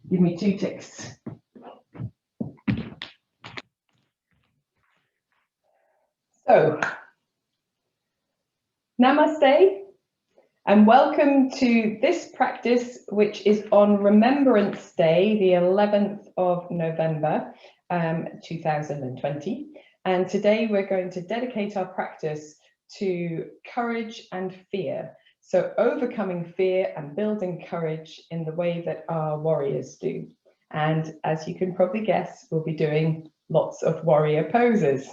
Give me 2 ticks. So, namaste and welcome to this practice, which is on Remembrance Day, the 11th of November, 2020. And today we're going to dedicate our practice to courage and fear. So overcoming fear and building courage in the way that our warriors do. And as you can probably guess, we'll be doing lots of warrior poses.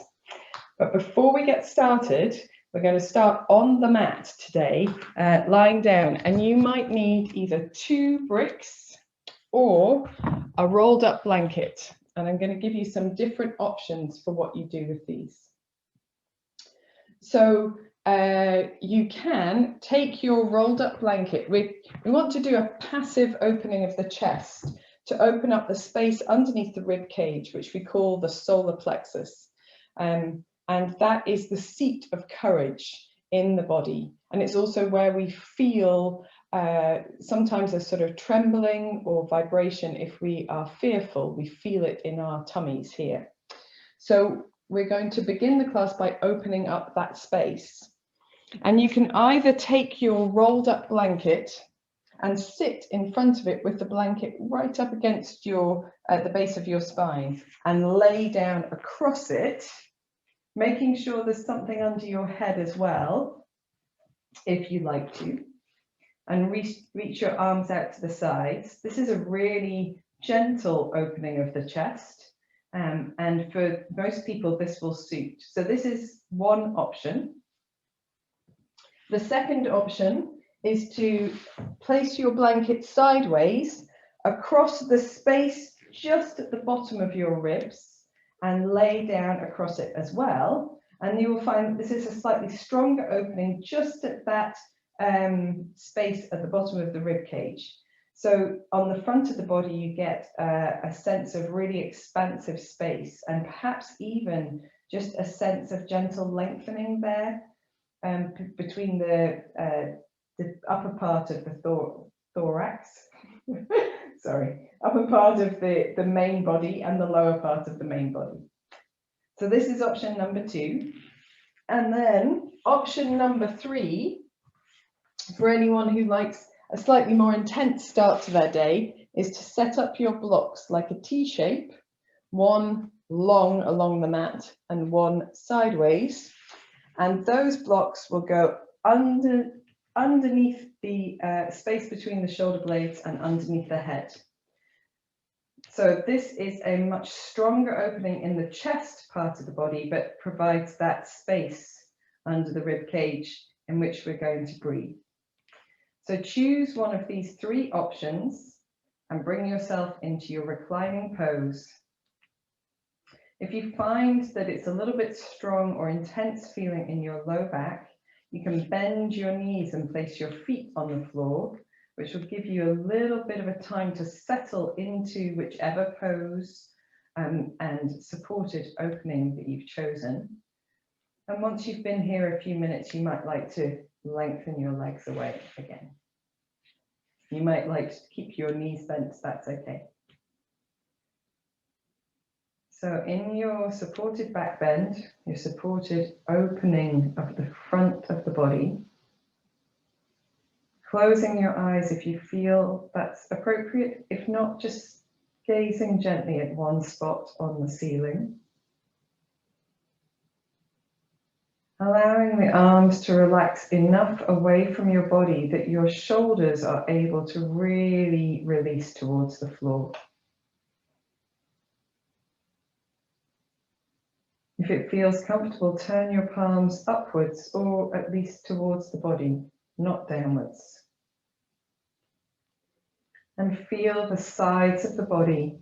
But before we get started, we're going to start on the mat today, lying down. And you might need either 2 bricks or a rolled up blanket. And I'm going to give you some different options for what you do with these. So you can take your rolled up blanket. We want to do a passive opening of the chest to open up the space underneath the rib cage, which we call the solar plexus. And that is the seat of courage in the body. And it's also where we feel sometimes a sort of trembling or vibration. If we are fearful, we feel it in our tummies here. So we're going to begin the class by opening up that space. And you can either take your rolled up blanket and sit in front of it with the blanket right up against your the base of your spine and lay down across it, making sure there's something under your head as well, if you like to, and reach your arms out to the sides. This is a really gentle opening of the chest, and for most people this will suit. So this is one option. The second option is to place your blanket sideways across the space just at the bottom of your ribs and lay down across it as well. And you will find that this is a slightly stronger opening just at that space at the bottom of the rib cage. So on the front of the body, you get a sense of really expansive space, and perhaps even just a sense of gentle lengthening there between the upper part of the thorax. Sorry, upper part of the main body and the lower part of the main body. So this is option number 2. And then option number 3, for anyone who likes a slightly more intense start to their day, is to set up your blocks like a T shape, one long along the mat and one sideways. And those blocks will go underneath the space between the shoulder blades and underneath the head. So this is a much stronger opening in the chest part of the body, but provides that space under the rib cage in which we're going to breathe. So choose one of these 3 options and bring yourself into your reclining pose. If you find that it's a little bit strong or intense feeling in your low back, you can bend your knees and place your feet on the floor, which will give you a little bit of a time to settle into whichever pose and supported opening that you've chosen. And once you've been here a few minutes, you might like to lengthen your legs away again. You might like to keep your knees bent, that's okay. So in your supported back bend, your supported opening of the front of the body, closing your eyes if you feel that's appropriate. If not, just gazing gently at one spot on the ceiling. Allowing the arms to relax enough away from your body that your shoulders are able to really release towards the floor. If it feels comfortable, turn your palms upwards or at least towards the body, not downwards. And feel the sides of the body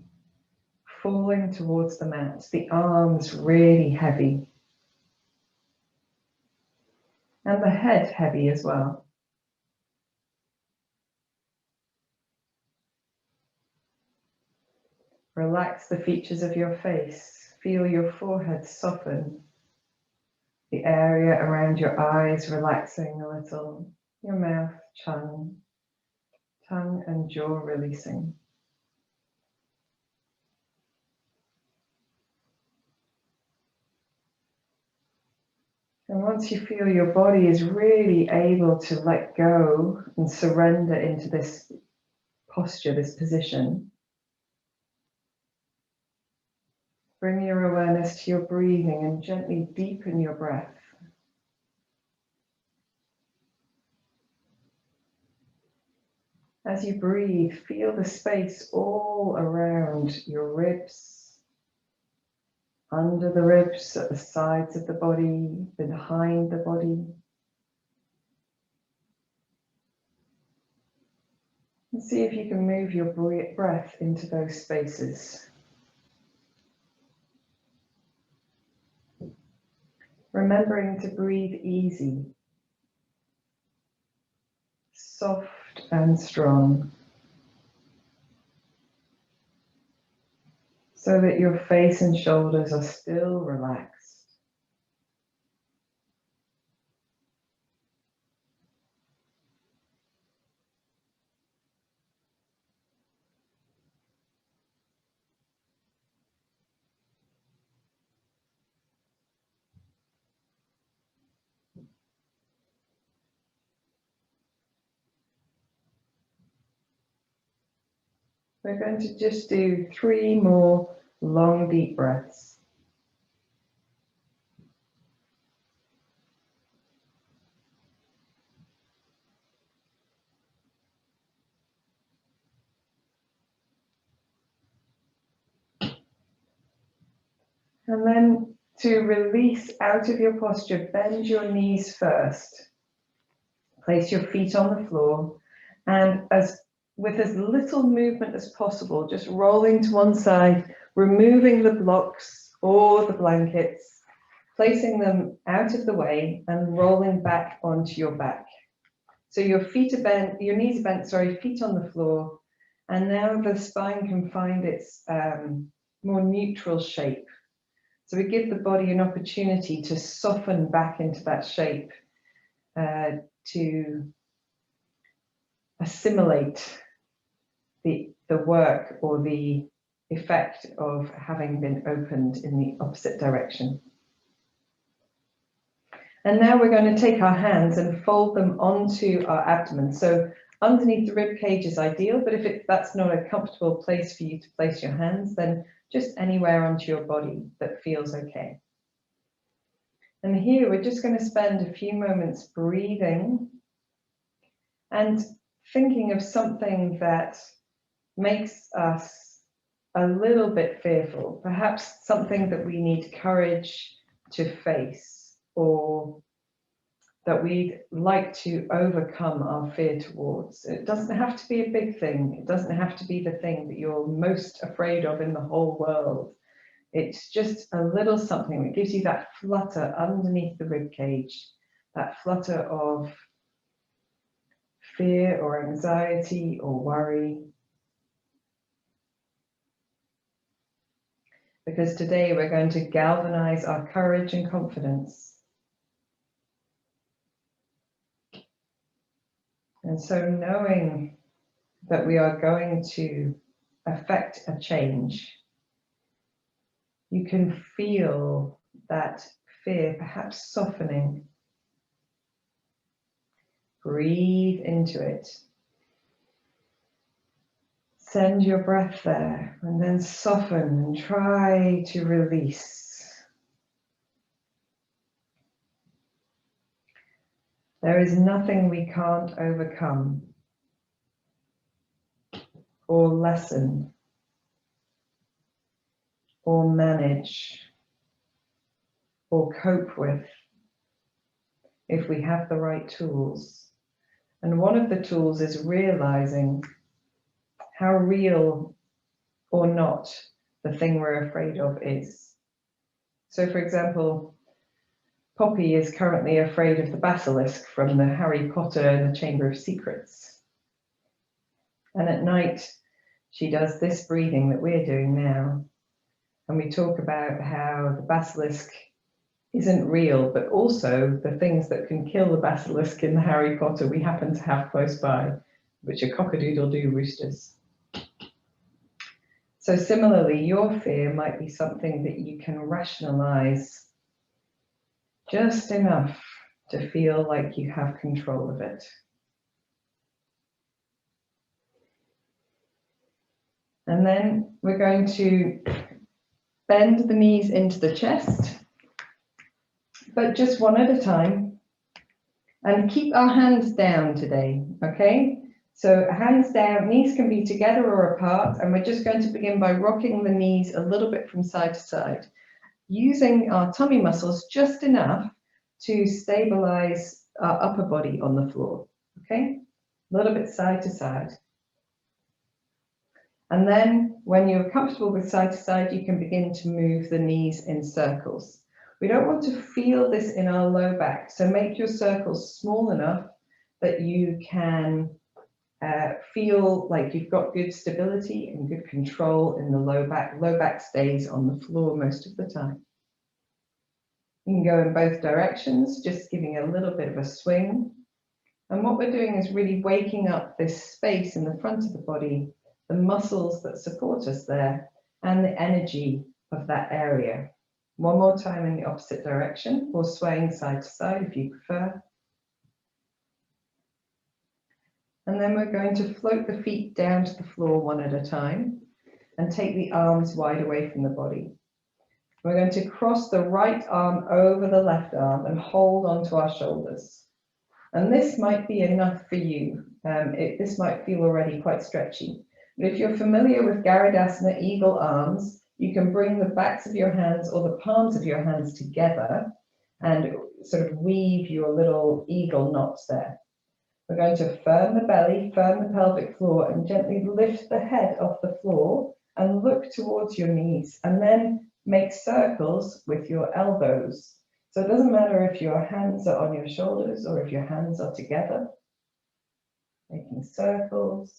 falling towards the mat, the arms really heavy. And the head heavy as well. Relax the features of your face. Feel your forehead soften. The area around your eyes relaxing a little. Your mouth, tongue and jaw releasing. And once you feel your body is really able to let go and surrender into this posture, this position, bring your awareness to your breathing and gently deepen your breath. As you breathe, feel the space all around your ribs, under the ribs, at the sides of the body, behind the body. And see if you can move your breath into those spaces. Remembering to breathe easy, soft and strong, so that your face and shoulders are still relaxed. We're going to just do 3 more long, deep breaths. And then to release out of your posture, bend your knees first. Place your feet on the floor, and with as little movement as possible, just rolling to one side, removing the blocks or the blankets, placing them out of the way and rolling back onto your back. So your feet are bent, your knees are bent, sorry, feet on the floor, and now the spine can find its more neutral shape. So we give the body an opportunity to soften back into that shape, to assimilate the work or the effect of having been opened in the opposite direction. And now we're going to take our hands and fold them onto our abdomen. So underneath the rib cage is ideal, but if that's not a comfortable place for you to place your hands, then just anywhere onto your body that feels okay. And here we're just going to spend a few moments breathing and thinking of something that makes us a little bit fearful, perhaps something that we need courage to face, or that we'd like to overcome our fear towards. It doesn't have to be a big thing. It doesn't have to be the thing that you're most afraid of in the whole world. It's just a little something that gives you that flutter underneath the rib cage, that flutter of fear or anxiety or worry. Because today we're going to galvanize our courage and confidence. And so knowing that we are going to affect a change, you can feel that fear perhaps softening. Breathe into it. Send your breath there and then soften and try to release. There is nothing we can't overcome or lessen or manage or cope with if we have the right tools. And one of the tools is realizing how real or not the thing we're afraid of is. So for example, Poppy is currently afraid of the basilisk from the Harry Potter and the Chamber of Secrets. And at night, she does this breathing that we're doing now. And we talk about how the basilisk isn't real, but also the things that can kill the basilisk in the Harry Potter we happen to have close by, which are cock-a-doodle-doo roosters. So similarly, your fear might be something that you can rationalize just enough to feel like you have control of it. And then we're going to bend the knees into the chest, but just one at a time, and keep our hands down today, okay? So hands down, knees can be together or apart, and we're just going to begin by rocking the knees a little bit from side to side, using our tummy muscles just enough to stabilize our upper body on the floor, okay? A little bit side to side. And then when you're comfortable with side to side, you can begin to move the knees in circles. We don't want to feel this in our low back, so make your circles small enough that you can feel like you've got good stability and good control in the low back. Low back stays on the floor most of the time. You can go in both directions, just giving a little bit of a swing. And what we're doing is really waking up this space in the front of the body, the muscles that support us there, and the energy of that area. One more time in the opposite direction, or swaying side to side if you prefer. And then we're going to float the feet down to the floor one at a time and take the arms wide away from the body. We're going to cross the right arm over the left arm and hold onto our shoulders. And this might be enough for you. This might feel already quite stretchy. But if you're familiar with Garudasana, eagle arms, you can bring the backs of your hands or the palms of your hands together and sort of weave your little eagle knots there. We're going to firm the belly, firm the pelvic floor, and gently lift the head off the floor and look towards your knees, and then make circles with your elbows. So it doesn't matter if your hands are on your shoulders or if your hands are together. Making circles,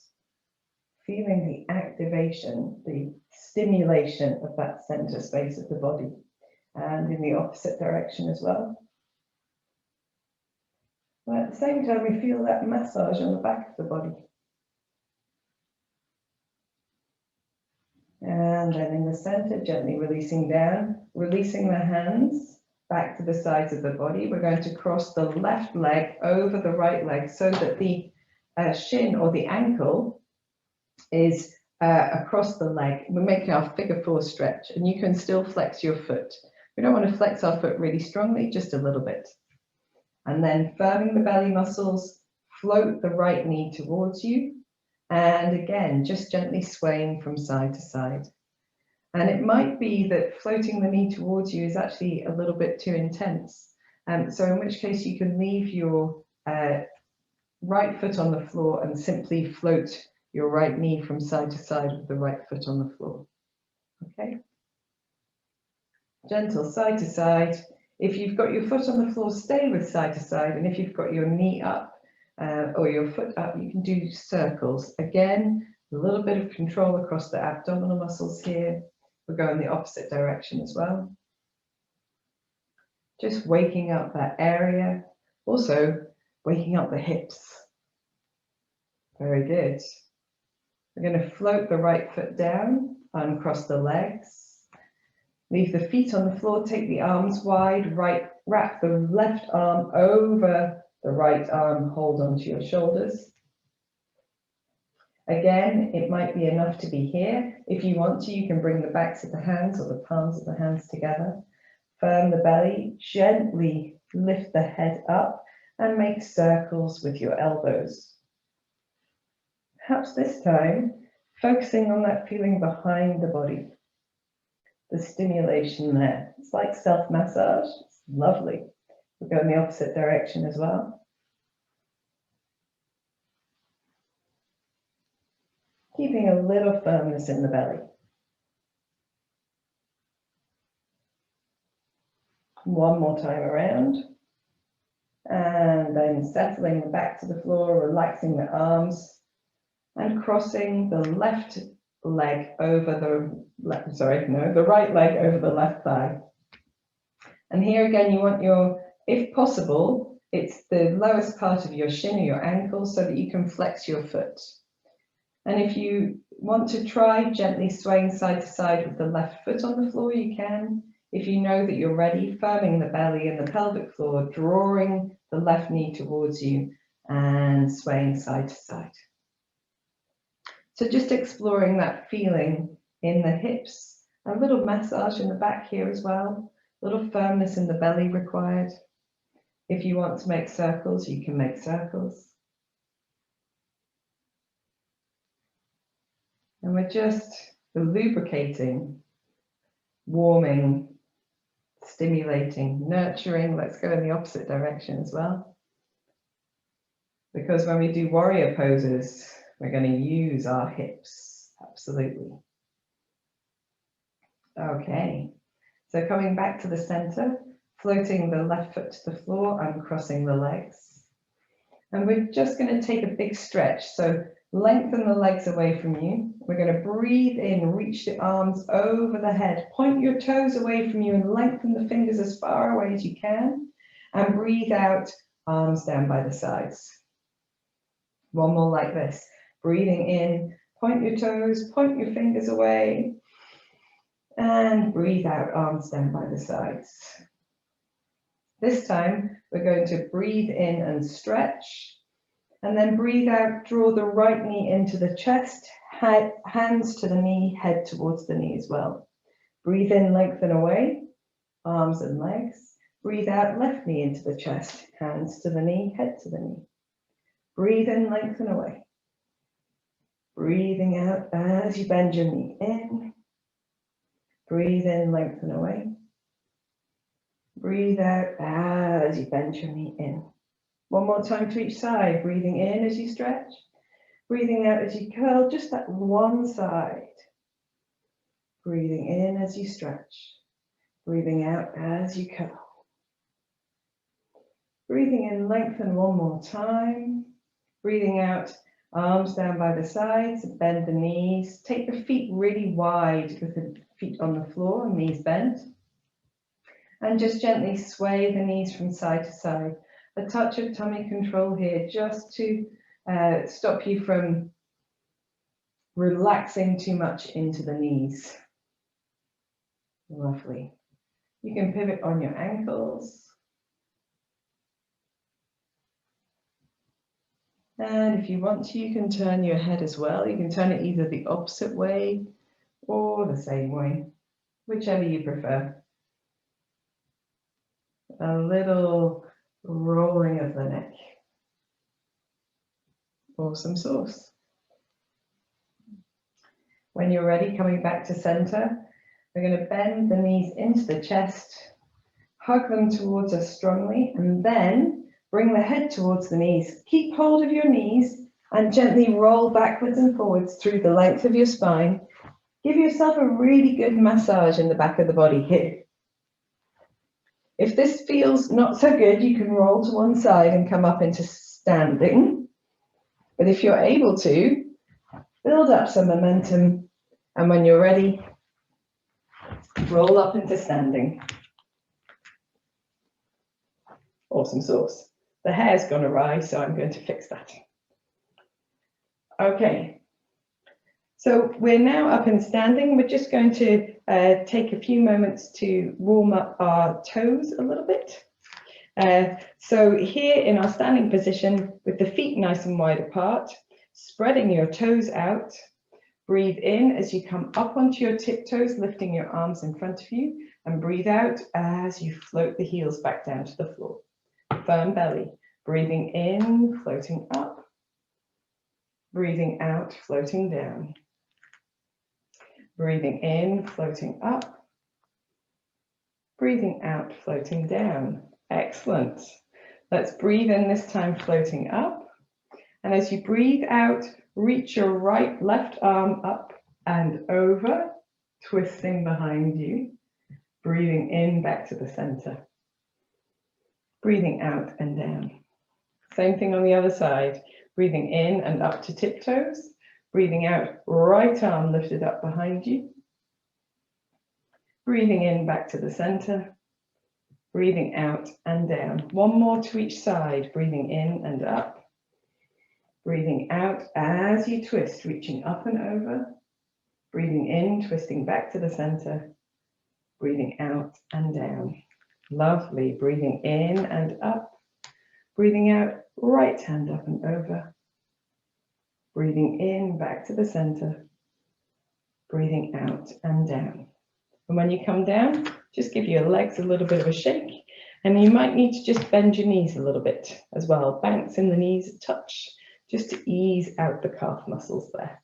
feeling the activation, the stimulation of that center space of the body, and in the opposite direction as well. But at the same time, we feel that massage on the back of the body. And then in the center, gently releasing down, releasing the hands back to the sides of the body. We're going to cross the left leg over the right leg so that the shin or the ankle is across the leg. We're making our figure four stretch, and you can still flex your foot. We don't want to flex our foot really strongly, just a little bit. And then firming the belly muscles, float the right knee towards you. And again, just gently swaying from side to side. And it might be that floating the knee towards you is actually a little bit too intense. So in which case you can leave your right foot on the floor and simply float your right knee from side to side with the right foot on the floor. Okay. Gentle side to side. If you've got your foot on the floor, stay with side to side. And if you've got your knee up or your foot up, you can do circles. Again, a little bit of control across the abdominal muscles here. We'll go in the opposite direction as well. Just waking up that area. Also, waking up the hips. Very good. We're going to float the right foot down, uncross the legs. Leave the feet on the floor, take the arms wide, wrap the left arm over the right arm, hold onto your shoulders. Again, it might be enough to be here. If you want to, you can bring the backs of the hands or the palms of the hands together. Firm the belly, gently lift the head up and make circles with your elbows. Perhaps this time, focusing on that feeling behind the body. The stimulation there. It's like self-massage. It's lovely. We'll go in the opposite direction as well. Keeping a little firmness in the belly. One more time around. And then settling back to the floor, relaxing the arms, and crossing the left leg over the right leg over the left thigh. And here again, you want your, if possible, it's the lowest part of your shin or your ankle so that you can flex your foot. And if you want to try gently swaying side to side with the left foot on the floor, you can. If you know that you're ready, firming the belly and the pelvic floor, drawing the left knee towards you and swaying side to side. So just exploring that feeling in the hips, a little massage in the back here as well, a little firmness in the belly required. If you want to make circles, you can make circles. And we're just lubricating, warming, stimulating, nurturing. Let's go in the opposite direction as well. Because when we do warrior poses, we're going to use our hips. Absolutely. Okay. So coming back to the center, floating the left foot to the floor, uncrossing the legs. And we're just going to take a big stretch. So lengthen the legs away from you. We're going to breathe in, reach the arms over the head. Point your toes away from you and lengthen the fingers as far away as you can. And breathe out, arms down by the sides. One more like this. Breathing in, point your toes, point your fingers away. And breathe out, arms down by the sides. This time, we're going to breathe in and stretch. And then breathe out, draw the right knee into the chest, hands to the knee, head towards the knee as well. Breathe in, lengthen away, arms and legs. Breathe out, left knee into the chest, hands to the knee, head to the knee. Breathe in, lengthen away. Breathing out as you bend your knee in. Breathe in, lengthen away. Breathe out as you bend your knee in. One more time to each side. Breathing in as you stretch. Breathing out as you curl, just that one side. Breathing in as you stretch. Breathing out as you curl. Breathing in, lengthen one more time. Breathing out, arms down by the sides, bend the knees. Take the feet really wide with the feet on the floor, knees bent. And just gently sway the knees from side to side. A touch of tummy control here, just to stop you from relaxing too much into the knees. Lovely. You can pivot on your ankles. And if you want to, you can turn your head as well. You can turn it either the opposite way or the same way, whichever you prefer. A little rolling of the neck. Awesome sauce. When you're ready, coming back to center, we're going to bend the knees into the chest, hug them towards us strongly, and then bring the head towards the knees. Keep hold of your knees and gently roll backwards and forwards through the length of your spine. Give yourself a really good massage in the back of the body here. If this feels not so good, you can roll to one side and come up into standing. But if you're able to, build up some momentum, and when you're ready, roll up into standing. Awesome sauce. The hair's gone awry, so I'm going to fix that. Okay. So we're now up and standing. We're just going to take a few moments to warm up our toes a little bit. So here in our standing position, with the feet nice and wide apart, spreading your toes out, breathe in as you come up onto your tiptoes, lifting your arms in front of you, and breathe out as you float the heels back down to the floor. Firm belly, breathing in, floating up, breathing out, floating down. Breathing in, floating up, breathing out, floating down. Excellent. Let's breathe in this time, floating up. And as you breathe out, reach your left arm up and over, twisting behind you. Breathing in, back to the center. Breathing out and down. Same thing on the other side. Breathing in and up to tiptoes. Breathing out, right arm lifted up behind you. Breathing in, back to the center. Breathing out and down. One more to each side. Breathing in and up. Breathing out as you twist, reaching up and over. Breathing in, twisting back to the center. breathing out and down. Lovely. Breathing in and up. Breathing out, right hand up and over. Breathing in, back to the center. Breathing out and down. And when you come down, just give your legs a little bit of a shake. And you might need to just bend your knees a little bit as well. Bounce in the knees a touch, just to ease out the calf muscles there.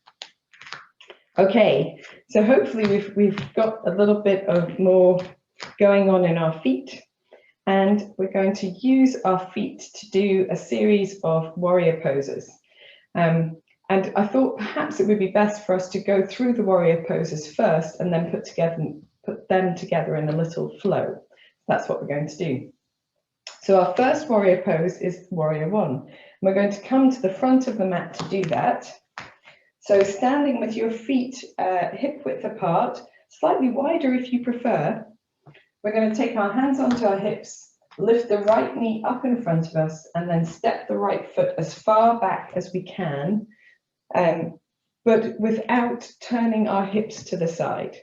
Okay, so hopefully we've got a little bit of more going on in our feet. And we're going to use our feet to do a series of warrior poses. And I thought perhaps it would be best for us to go through the warrior poses first and then put them together in a little flow. That's what we're going to do. So our first warrior pose is warrior one. We're going to come to the front of the mat to do that. So standing with your feet hip width apart, slightly wider if you prefer, we're going to take our hands onto our hips, lift the right knee up in front of us, and then step the right foot as far back as we can, but without turning our hips to the side.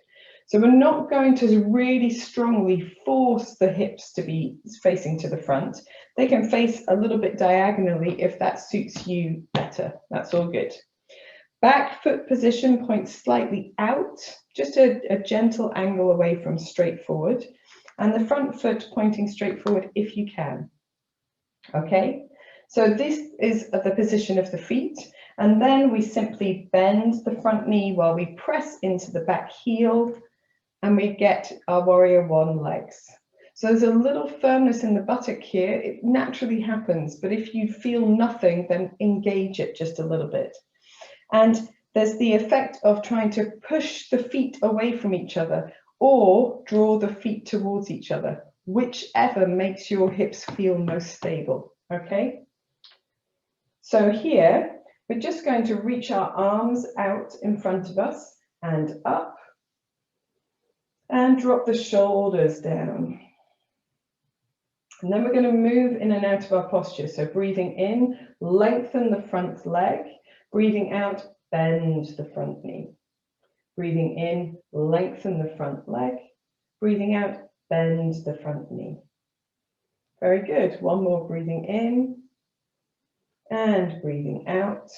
So we're not going to really strongly force the hips to be facing to the front. They can face a little bit diagonally if that suits you better. That's all good. Back foot position points slightly out, just a gentle angle away from straight forward, and the front foot pointing straight forward if you can. Okay, so this is the position of the feet, and then we simply bend the front knee while we press into the back heel, and we get our warrior one legs. So there's a little firmness in the buttock here. It naturally happens, but if you feel nothing, then engage it just a little bit. And there's the effect of trying to push the feet away from each other or draw the feet towards each other, whichever makes your hips feel most stable, okay? So here, we're just going to reach our arms out in front of us and up, and drop the shoulders down. And then we're going to move in and out of our posture. So breathing in, lengthen the front leg. Breathing out, bend the front knee. Breathing in, lengthen the front leg. Breathing out, bend the front knee. Very good. One more, breathing in and breathing out.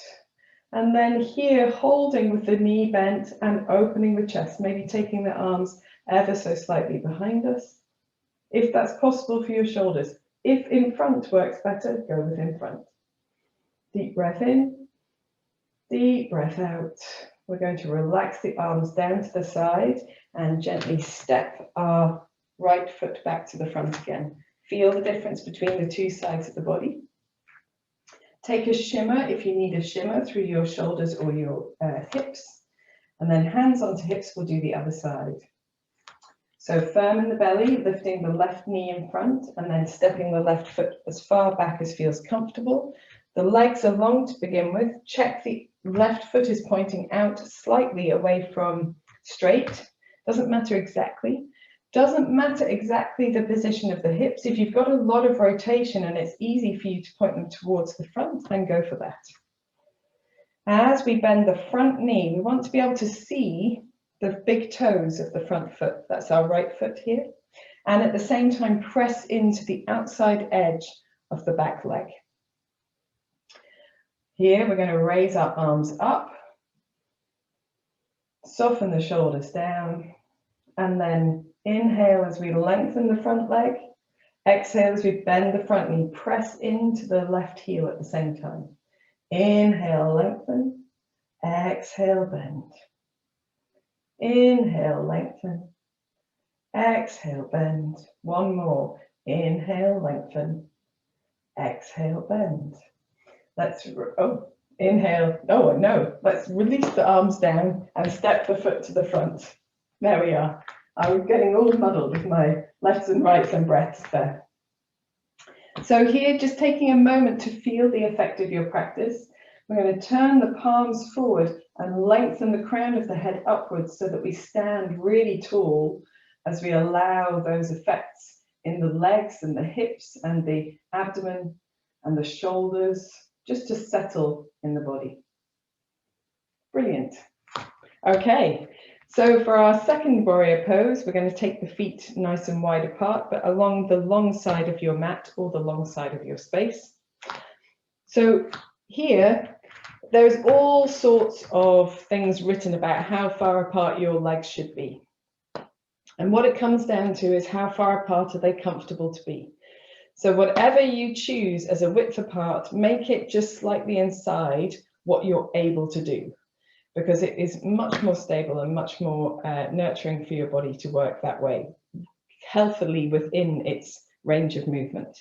And then here, holding with the knee bent and opening the chest, maybe taking the arms ever so slightly behind us, if that's possible for your shoulders. If in front works better, go with in front. Deep breath in, deep breath out. We're going to relax the arms down to the side and gently step our right foot back to the front again. Feel the difference between the two sides of the body. Take a shimmer if you need a shimmer through your shoulders or your hips. And then hands onto hips, we'll do the other side. So firm in the belly, lifting the left knee in front and then stepping the left foot as far back as feels comfortable. The legs are long to begin with. Check the left foot is pointing out slightly away from straight. Doesn't matter exactly. Doesn't matter exactly the position of the hips. If you've got a lot of rotation and it's easy for you to point them towards the front, then go for that. As we bend the front knee, we want to be able to see the big toes of the front foot. That's our right foot here. And at the same time, press into the outside edge of the back leg. Here, we're going to raise our arms up, soften the shoulders down, and then inhale as we lengthen the front leg. Exhale as we bend the front knee, press into the left heel at the same time. Inhale, lengthen. Exhale, bend. Inhale, lengthen. Exhale, bend. One more. Inhale, lengthen. Exhale, bend. Inhale. Oh, no. Let's release the arms down and step the foot to the front. There we are. I was getting all muddled with my lefts and rights and breaths there. So here, just taking a moment to feel the effect of your practice. We're going to turn the palms forward and lengthen the crown of the head upwards so that we stand really tall as we allow those effects in the legs and the hips and the abdomen and the shoulders just to settle in the body. Brilliant. Okay, So for our second warrior pose, we're going to take the feet nice and wide apart, but along the long side of your mat or the long side of your space. So here, there's all sorts of things written about how far apart your legs should be. And what it comes down to is how far apart are they comfortable to be. So whatever you choose as a width apart, make it just slightly inside what you're able to do, because it is much more stable and much more nurturing for your body to work that way, healthily within its range of movement.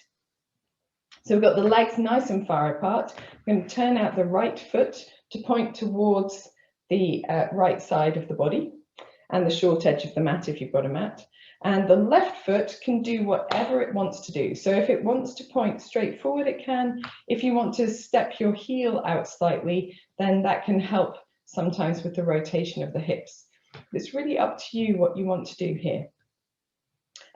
So we've got the legs nice and far apart. We're going to turn out the right foot to point towards the right side of the body and the short edge of the mat if you've got a mat. And the left foot can do whatever it wants to do. So if it wants to point straight forward, it can. If you want to step your heel out slightly, then that can help sometimes with the rotation of the hips. It's really up to you what you want to do here.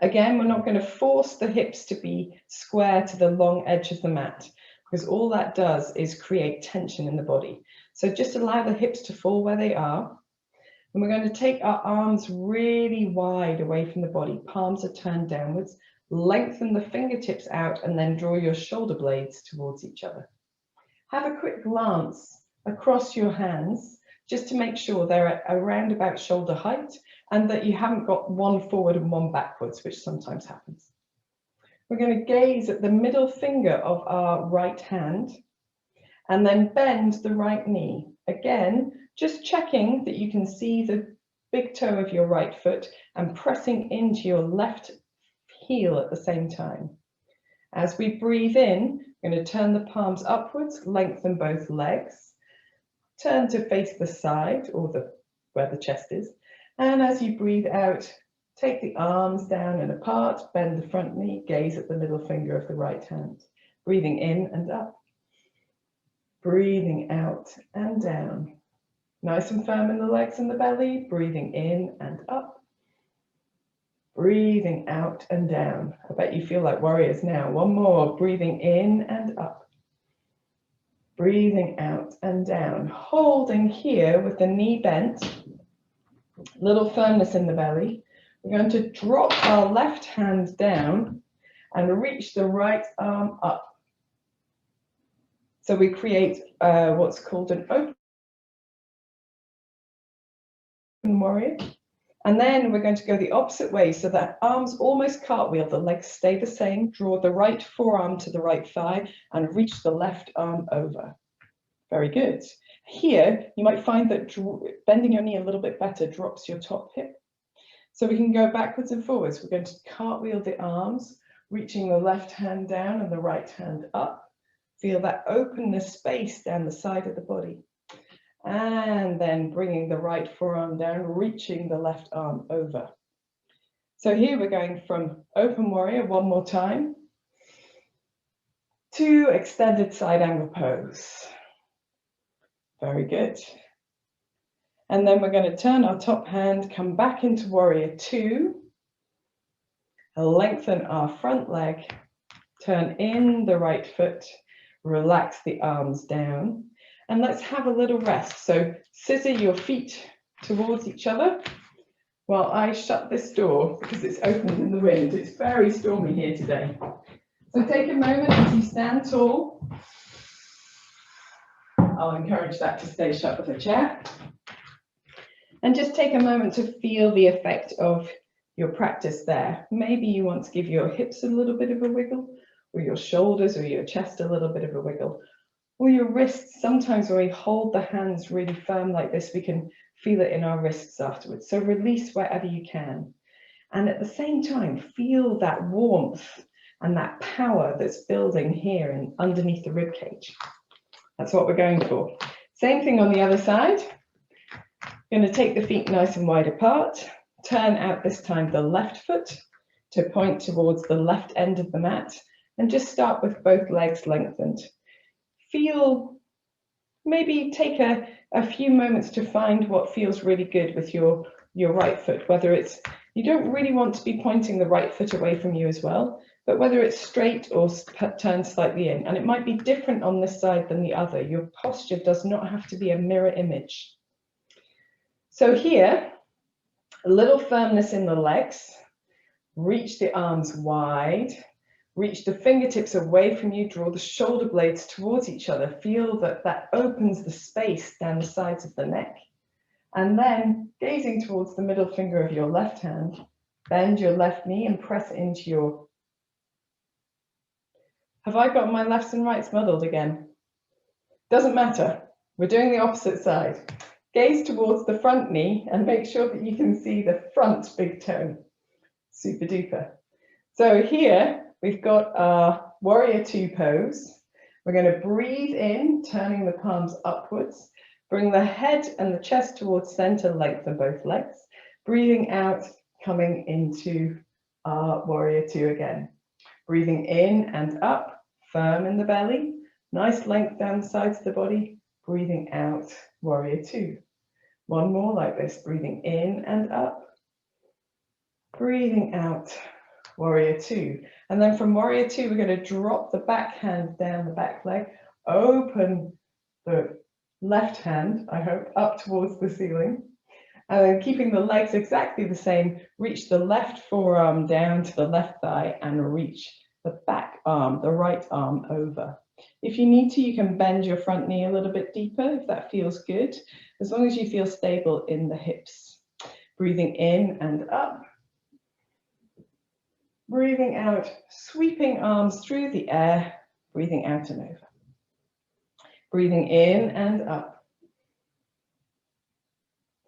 Again, we're not going to force the hips to be square to the long edge of the mat, because all that does is create tension in the body. So just allow the hips to fall where they are. And we're going to take our arms really wide away from the body. Palms are turned downwards. Lengthen the fingertips out and then draw your shoulder blades towards each other. Have a quick glance across your hands just to make sure they're around about shoulder height and that you haven't got one forward and one backwards, which sometimes happens. We're going to gaze at the middle finger of our right hand and then bend the right knee. Again, just checking that you can see the big toe of your right foot and pressing into your left heel at the same time. As we breathe in, we're going to turn the palms upwards, lengthen both legs, turn to face the side or where the chest is. And as you breathe out, take the arms down and apart, bend the front knee, gaze at the middle finger of the right hand. Breathing in and up. Breathing out and down. Nice and firm in the legs and the belly, breathing in and up. Breathing out and down. I bet you feel like warriors now. One more, breathing in and up. Breathing out and down. Holding here with the knee bent, little firmness in the belly. We're going to drop our left hand down and reach the right arm up. So we create what's called an open warrior. And then we're going to go the opposite way so that arms almost cartwheel, the legs stay the same. Draw the right forearm to the right thigh and reach the left arm over. Very good. Here, you might find that bending your knee a little bit better drops your top hip. So we can go backwards and forwards. We're going to cartwheel the arms, reaching the left hand down and the right hand up. Feel that openness space down the side of the body. And then bringing the right forearm down, reaching the left arm over. So here we're going from open warrior one more time to extended side angle pose. Very good. And then we're going to turn our top hand, come back into warrior two, lengthen our front leg, turn in the right foot, relax the arms down. And let's have a little rest. So scissor your feet towards each other while I shut this door because it's open in the wind. It's very stormy here today. So take a moment as you stand tall. I'll encourage that to stay shut with a chair. And just take a moment to feel the effect of your practice there. Maybe you want to give your hips a little bit of a wiggle, or your shoulders or your chest a little bit of a wiggle. Or your wrists. Sometimes when we hold the hands really firm like this, we can feel it in our wrists afterwards. So release wherever you can. And at the same time, feel that warmth and that power that's building here and underneath the rib cage. That's what we're going for. Same thing on the other side. Going to take the feet nice and wide apart. Turn out this time the left foot to point towards the left end of the mat. And just start with both legs lengthened. Feel, maybe take a few moments to find what feels really good with your right foot, whether it's, you don't really want to be pointing the right foot away from you as well, but whether it's straight or turned slightly in. And it might be different on this side than the other. Your posture does not have to be a mirror image. So here, A little firmness in the legs. Reach the arms wide. Reach the fingertips away from you. Draw the shoulder blades towards each other. Feel that that opens the space down the sides of the neck. And then, gazing towards the middle finger of your left hand, bend your left knee and press into your... Have I got my lefts and rights muddled again? Doesn't matter. We're doing the opposite side. Gaze towards the front knee and make sure that you can see the front big toe. Super duper. So here we've got our warrior two pose. We're going to breathe in, turning the palms upwards. Bring the head and the chest towards center, lengthen both legs. Breathing out, coming into our warrior two again. Breathing in and up, firm in the belly. Nice length down the sides of the body. Breathing out, warrior two. One more like this, breathing in and up. Breathing out, warrior two. And then from warrior two, we're going to drop the back hand down the back leg. Open the left hand, I hope, up towards the ceiling. And then keeping the legs exactly the same, reach the left forearm down to the left thigh and reach the back arm, the right arm over. If you need to, you can bend your front knee a little bit deeper if that feels good, as long as you feel stable in the hips. Breathing in and up. Breathing out, sweeping arms through the air, breathing out and over. Breathing in and up.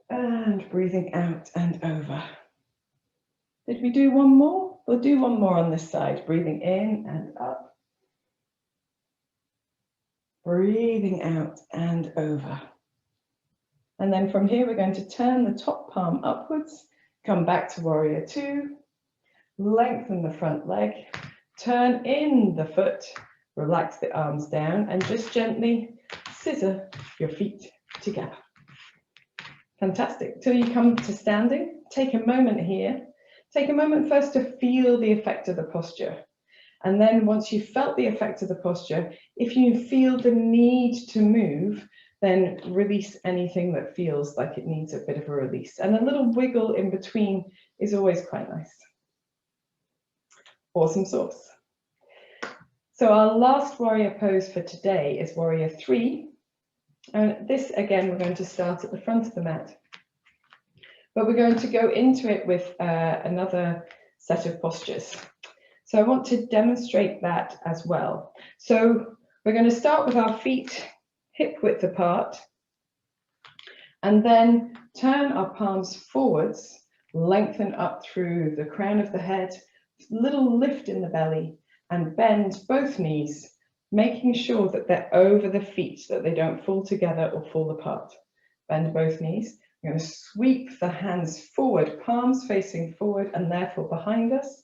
And breathing out and over. Did we do one more? We'll do one more on this side. Breathing in and up. Breathing out and over. And then from here, we're going to turn the top palm upwards, come back to warrior two, lengthen the front leg, turn in the foot, relax the arms down, and just gently scissor your feet together. Fantastic. Till you come to standing, take a moment here. Take a moment first to feel the effect of the posture. And then once you've felt the effect of the posture, if you feel the need to move, then release anything that feels like it needs a bit of a release. And a little wiggle in between is always quite nice. Awesome sauce. So our last warrior pose for today is warrior three. And this, again, we're going to start at the front of the mat. But we're going to go into it with another set of postures. So I want to demonstrate that as well. So we're going to start with our feet hip width apart, and then turn our palms forwards, lengthen up through the crown of the head, little lift in the belly, and bend both knees, making sure that they're over the feet, that they don't fall together or fall apart. Bend both knees. We're going to sweep the hands forward, palms facing forward and therefore behind us,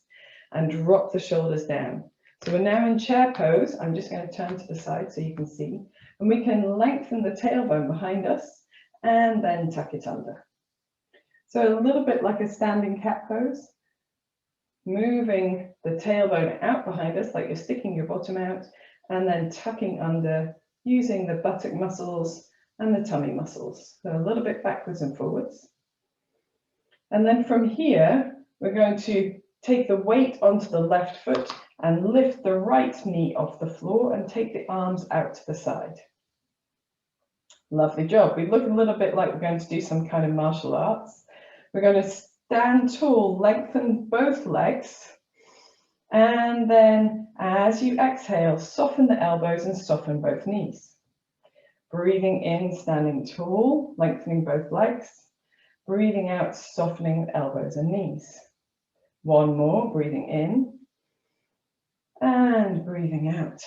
and drop the shoulders down. So we're now in chair pose. I'm just going to turn to the side so you can see. And we can lengthen the tailbone behind us and then tuck it under. So a little bit like a standing cat pose. Moving the tailbone out behind us like you're sticking your bottom out, and then tucking under using the buttock muscles and the tummy muscles. So a little bit backwards and forwards. And then from here, we're going to take the weight onto the left foot and lift the right knee off the floor and take the arms out to the side. Lovely job. We look a little bit like we're going to do some kind of martial arts. We're going to stand tall, lengthen both legs, and then as you exhale, soften the elbows and soften both knees. Breathing in, standing tall, lengthening both legs. Breathing out, softening the elbows and knees. One more, breathing in and breathing out.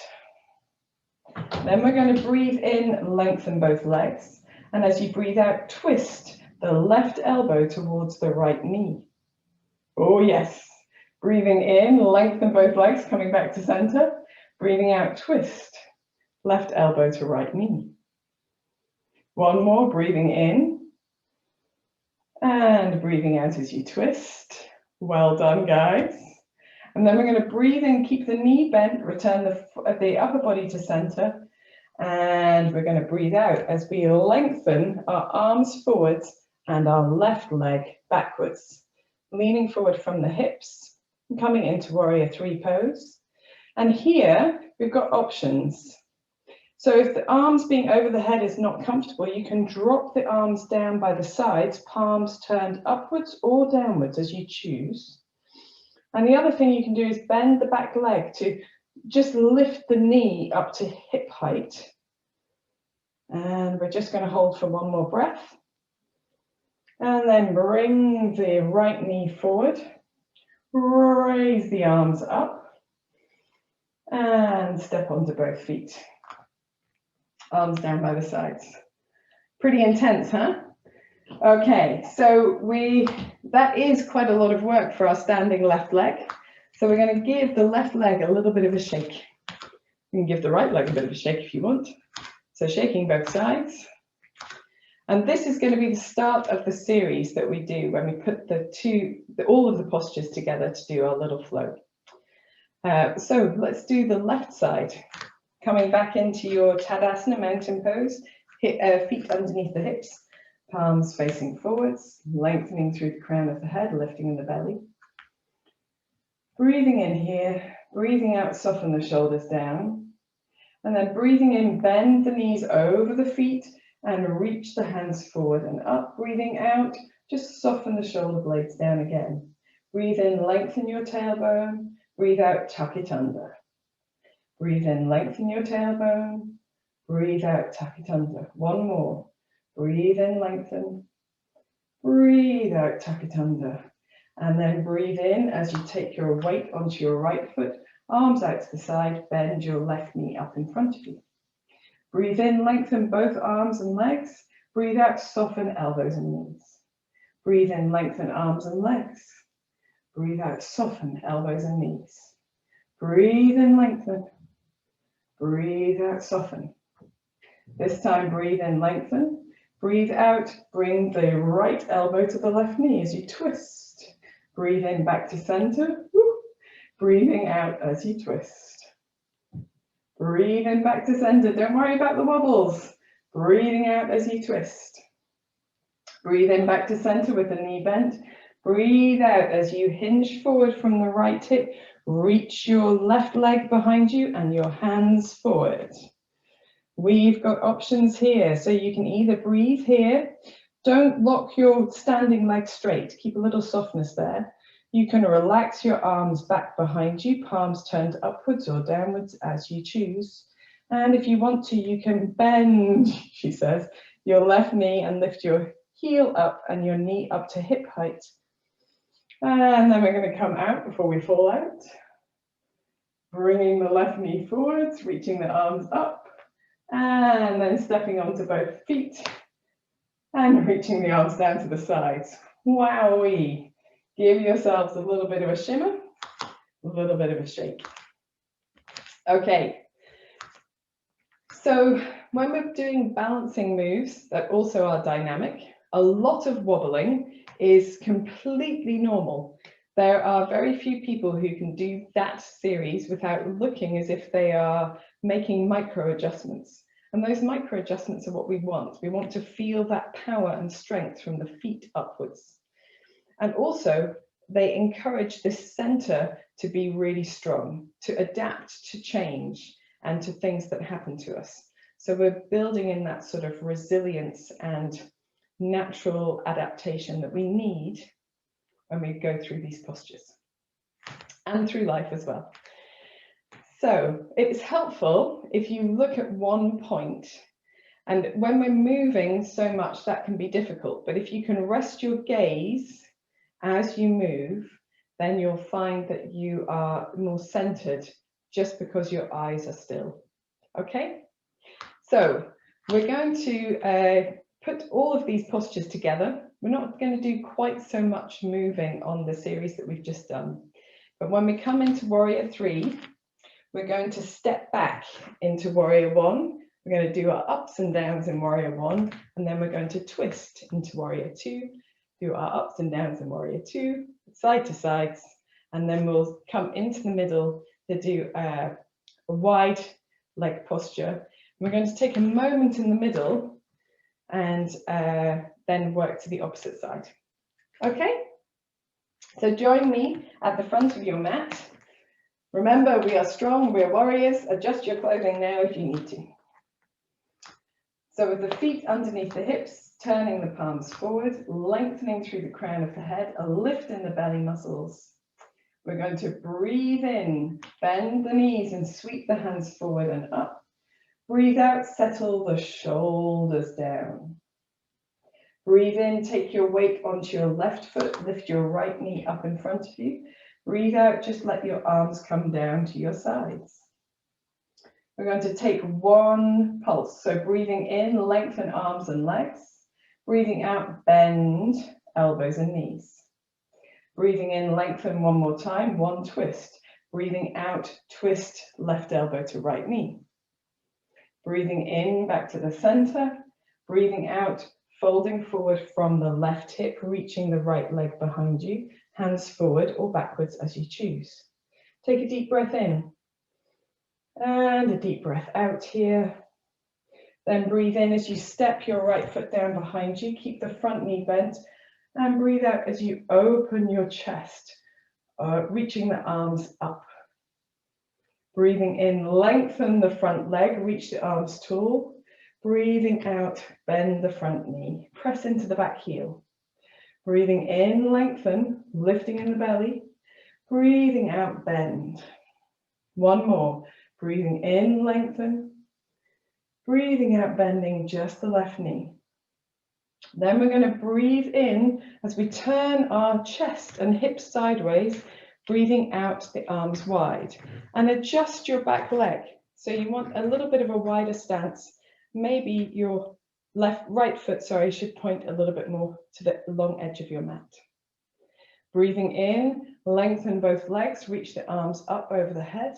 Then we're going to breathe in, lengthen both legs, and as you breathe out, twist the left elbow towards the right knee. Oh yes. Breathing in, lengthen both legs, coming back to center. Breathing out, twist. Left elbow to right knee. One more, breathing in. And breathing out as you twist. Well done, guys. And then we're going to breathe in, keep the knee bent, return the upper body to center. And we're going to breathe out as we lengthen our arms forwards and our left leg backwards, leaning forward from the hips, and coming into warrior three pose. And here we've got options. So if the arms being over the head is not comfortable, you can drop the arms down by the sides, palms turned upwards or downwards as you choose. And the other thing you can do is bend the back leg to just lift the knee up to hip height. And we're just going to hold for one more breath. And then bring the right knee forward, raise the arms up, and step onto both feet. Arms down by the sides. Pretty intense, huh? Okay, so that is quite a lot of work for our standing left leg. So we're going to give the left leg a little bit of a shake. You can give the right leg a bit of a shake if you want. So shaking both sides. And this is going to be the start of the series that we do when we put all of the postures together to do our little flow. So let's do the left side. Coming back into your Tadasana mountain pose, feet underneath the hips, palms facing forwards, lengthening through the crown of the head, lifting in the belly. Breathing in here, breathing out, soften the shoulders down. And then breathing in, bend the knees over the feet and reach the hands forward and up. Breathing out, just soften the shoulder blades down again. Breathe in, lengthen your tailbone. Breathe out, tuck it under. Breathe in, lengthen your tailbone. Breathe out, tuck it under. One more. Breathe in, lengthen. Breathe out, tuck it under. And then breathe in as you take your weight onto your right foot, arms out to the side, bend your left knee up in front of you. Breathe in, lengthen both arms and legs. Breathe out, soften elbows and knees. Breathe in, lengthen arms and legs. Breathe out, soften elbows and knees. Breathe in, lengthen. Breathe out, soften. This time, breathe in, lengthen. Breathe out, bring the right elbow to the left knee as you twist. Breathe in, back to center. Woo. Breathing out as you twist. Breathe in, back to center. Don't worry about the wobbles. Breathing out as you twist. Breathe in, back to center with the knee bent. Breathe out as you hinge forward from the right hip. Reach your left leg behind you and your hands forward. We've got options here, so you can either breathe here. Don't lock your standing leg straight. Keep a little softness there. You can relax your arms back behind you, palms turned upwards or downwards as you choose. And if you want to, you can bend, she says, your left knee and lift your heel up and your knee up to hip height. And then we're going to come out before we fall out. Bringing the left knee forwards, reaching the arms up, and then stepping onto both feet and reaching the arms down to the sides. Wowee! Give yourselves a little bit of a shimmer, a little bit of a shake. Okay. So when we're doing balancing moves that also are dynamic, a lot of wobbling is completely normal. There are very few people who can do that series without looking as if they are making micro adjustments. And those micro adjustments are what we want. We want to feel that power and strength from the feet upwards. And also, they encourage this center to be really strong, to adapt to change and to things that happen to us. So we're building in that sort of resilience and natural adaptation that we need when we go through these postures and through life as well. So it's helpful if you look at one point, and when we're moving so much that can be difficult, but if you can rest your gaze as you move, then you'll find that you are more centered just because your eyes are still. Okay, so we're going to put all of these postures together. We're not going to do quite so much moving on the series that we've just done. But when we come into Warrior 3, we're going to step back into Warrior 1. We're going to do our ups and downs in Warrior 1, and then we're going to twist into Warrior 2, do our ups and downs in Warrior 2, side to sides, and then we'll come into the middle to do a wide leg posture. We're going to take a moment in the middle and then then work to the opposite side. Okay, so join me at the front of your mat. Remember, we are strong, we're warriors. Adjust your clothing now if you need to. So with the feet underneath the hips, turning the palms forward, lengthening through the crown of the head, a lift in the belly muscles. We're going to breathe in, bend the knees and sweep the hands forward and up. Breathe out, settle the shoulders down. Breathe in, take your weight onto your left foot, lift your right knee up in front of you. Breathe out, just let your arms come down to your sides. We're going to take one pulse. So breathing in, lengthen arms and legs. Breathing out, bend elbows and knees. Breathing in, lengthen one more time, one twist. Breathing out, twist left elbow to right knee. Breathing in, back to the center. Breathing out, folding forward from the left hip, reaching the right leg behind you. Hands forward or backwards as you choose. Take a deep breath in. And a deep breath out here. Then breathe in as you step your right foot down behind you. Keep the front knee bent. And breathe out as you open your chest, reaching the arms up. Breathing in, lengthen the front leg, reach the arms tall. Breathing out, bend the front knee, press into the back heel. Breathing in, lengthen, lifting in the belly. Breathing out, bend. One more. Breathing in, lengthen. Breathing out, bending just the left knee. Then we're going to breathe in as we turn our chest and hips sideways, breathing out the arms wide. And adjust your back leg. So you want a little bit of a wider stance. Maybe your right foot, should point a little bit more to the long edge of your mat. Breathing in, lengthen both legs, reach the arms up over the head.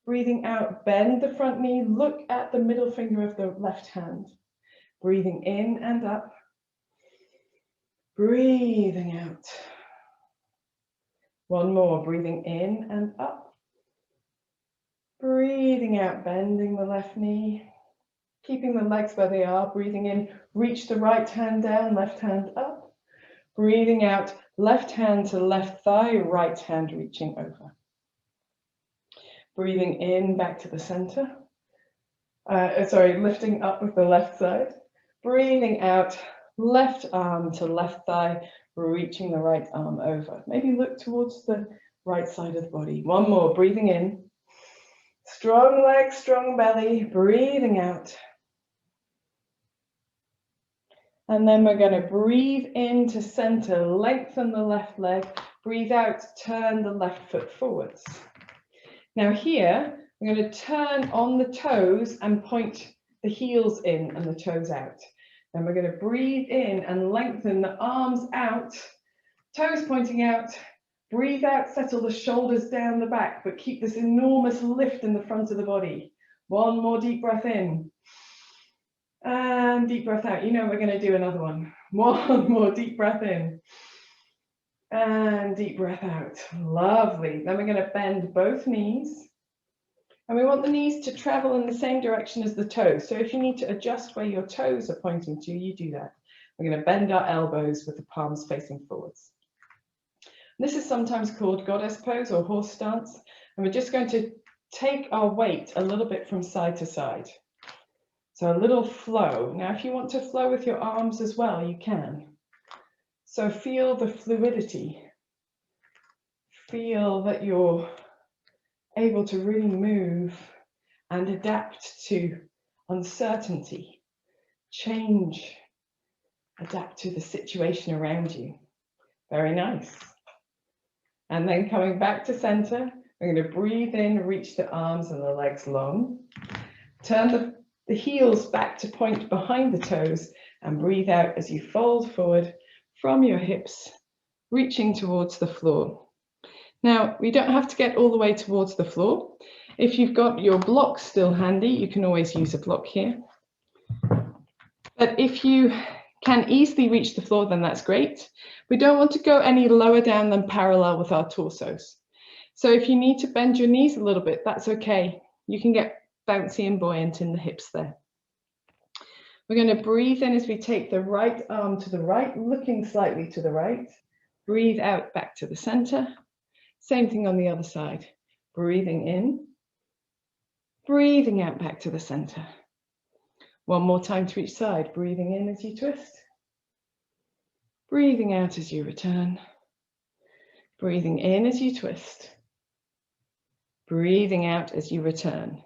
Breathing out, bend the front knee, look at the middle finger of the left hand. Breathing in and up. Breathing out. One more, breathing in and up. Breathing out, bending the left knee. Keeping the legs where they are, breathing in, reach the right hand down, left hand up. Breathing out, left hand to left thigh, right hand reaching over. Breathing in, back to the center. Lifting up with the left side. Breathing out, left arm to left thigh, reaching the right arm over. Maybe look towards the right side of the body. One more, breathing in. Strong legs, strong belly, breathing out. And then we're going to breathe into center, lengthen the left leg, breathe out, turn the left foot forwards. Now here, we're going to turn on the toes and point the heels in and the toes out. Then we're going to breathe in and lengthen the arms out, toes pointing out. Breathe out, settle the shoulders down the back, but keep this enormous lift in the front of the body. One more deep breath in. And deep breath out. You know we're going to do another one. One more deep breath in. And deep breath out. Lovely. Then we're going to bend both knees. And we want the knees to travel in the same direction as the toes. So if you need to adjust where your toes are pointing to, you do that. We're going to bend our elbows with the palms facing forwards. This is sometimes called goddess pose or horse stance. And we're just going to take our weight a little bit from side to side. So a little flow. Now, if you want to flow with your arms as well, you can. So feel the fluidity. Feel that you're able to really move and adapt to uncertainty, change, adapt to the situation around you. Very nice. And then coming back to center, we're going to breathe in, reach the arms and the legs long. Turn the heels back to point behind the toes and breathe out as you fold forward from your hips, reaching towards the floor. Now, we don't have to get all the way towards the floor. If you've got your block still handy, you can always use a block here. But if you can easily reach the floor, then that's great. We don't want to go any lower down than parallel with our torsos. So if you need to bend your knees a little bit, that's okay. You can get bouncy and buoyant in the hips there. We're going to breathe in as we take the right arm to the right, looking slightly to the right. Breathe out back to the center. Same thing on the other side. Breathing in, breathing out back to the center. One more time to each side. Breathing in as you twist. Breathing out as you return. Breathing in as you twist. Breathing out as you return.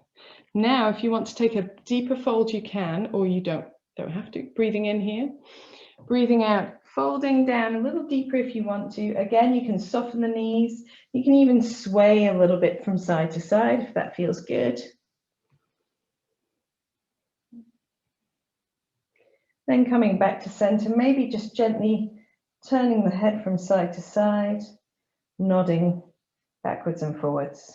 Now, if you want to take a deeper fold, you can, or you don't have to. Breathing in here. Breathing out, folding down a little deeper if you want to. Again, you can soften the knees. You can even sway a little bit from side to side if that feels good. Then coming back to center, maybe just gently turning the head from side to side, nodding backwards and forwards.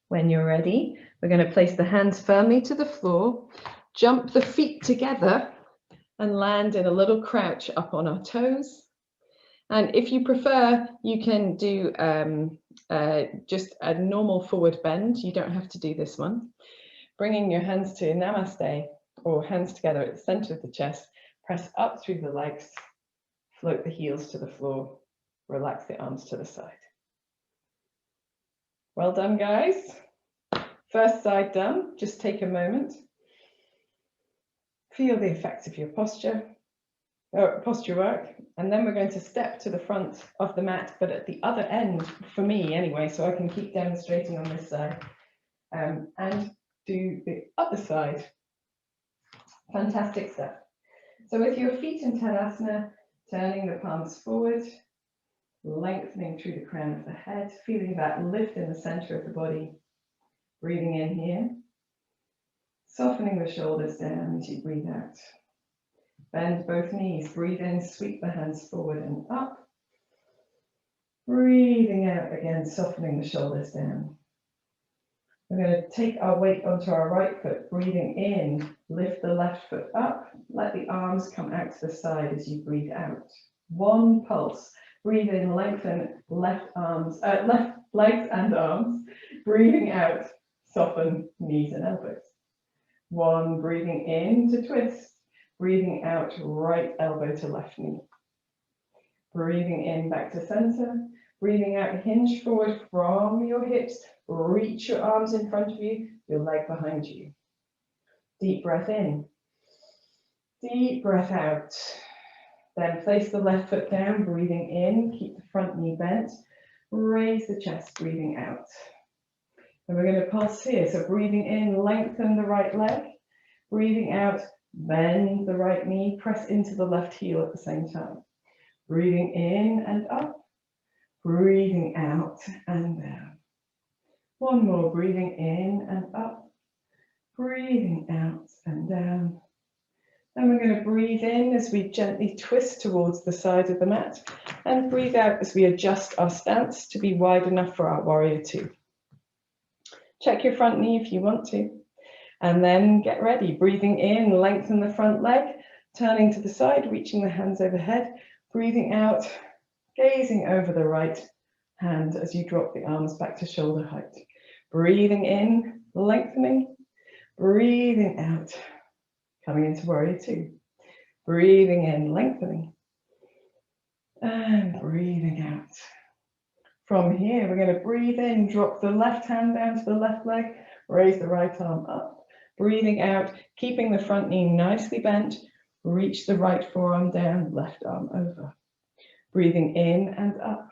When you're ready, we're going to place the hands firmly to the floor, jump the feet together and land in a little crouch up on our toes. And if you prefer, you can do just a normal forward bend. You don't have to do this one. Bringing your hands to Namaste, or hands together at the center of the chest, press up through the legs, float the heels to the floor, relax the arms to the side. Well done, guys. First side done. Just take a moment. Feel the effects of your posture work, and then we're going to step to the front of the mat, but at the other end, for me anyway, so I can keep demonstrating on this side, and do the other side. Fantastic stuff. So with your feet in Tadasana, turning the palms forward, lengthening through the crown of the head, feeling that lift in the center of the body. Breathing in here, softening the shoulders down as you breathe out. Bend both knees, breathe in, sweep the hands forward and up. Breathing out again, softening the shoulders down. We're going to take our weight onto our right foot, breathing in, lift the left foot up, let the arms come out to the side as you breathe out. One pulse, breathe in, lengthen left legs and arms, breathing out, soften knees and elbows. One, breathing in to twist, breathing out, right elbow to left knee. Breathing in back to center, breathing out, hinge forward from your hips, reach your arms in front of you, your leg behind you. Deep breath in, deep breath out. Then place the left foot down, breathing in, keep the front knee bent, raise the chest, breathing out. And we're going to pulse here, so breathing in, lengthen the right leg, breathing out, bend the right knee, press into the left heel at the same time. Breathing in and up, breathing out and down. One more, breathing in and up, breathing out and down. Then we're going to breathe in as we gently twist towards the side of the mat, and breathe out as we adjust our stance to be wide enough for our warrior two. Check your front knee if you want to. And then get ready. Breathing in, lengthen the front leg, turning to the side, reaching the hands overhead. Breathing out, gazing over the right hand as you drop the arms back to shoulder height. Breathing in, lengthening. Breathing out, coming into warrior two. Breathing in, lengthening. And breathing out. From here, we're going to breathe in, drop the left hand down to the left leg, raise the right arm up. Breathing out, keeping the front knee nicely bent, reach the right forearm down, left arm over. Breathing in and up.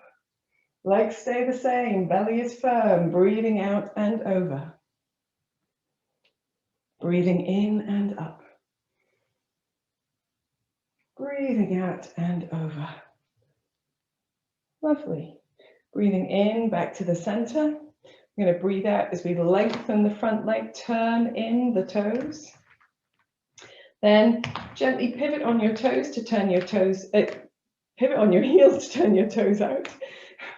Legs stay the same, belly is firm, breathing out and over. Breathing in and up. Breathing out and over. Lovely. Breathing in, back to the center. We're going to breathe out as we lengthen the front leg, turn in the toes. Then gently pivot on your toes to turn your toes, pivot on your heels to turn your toes out,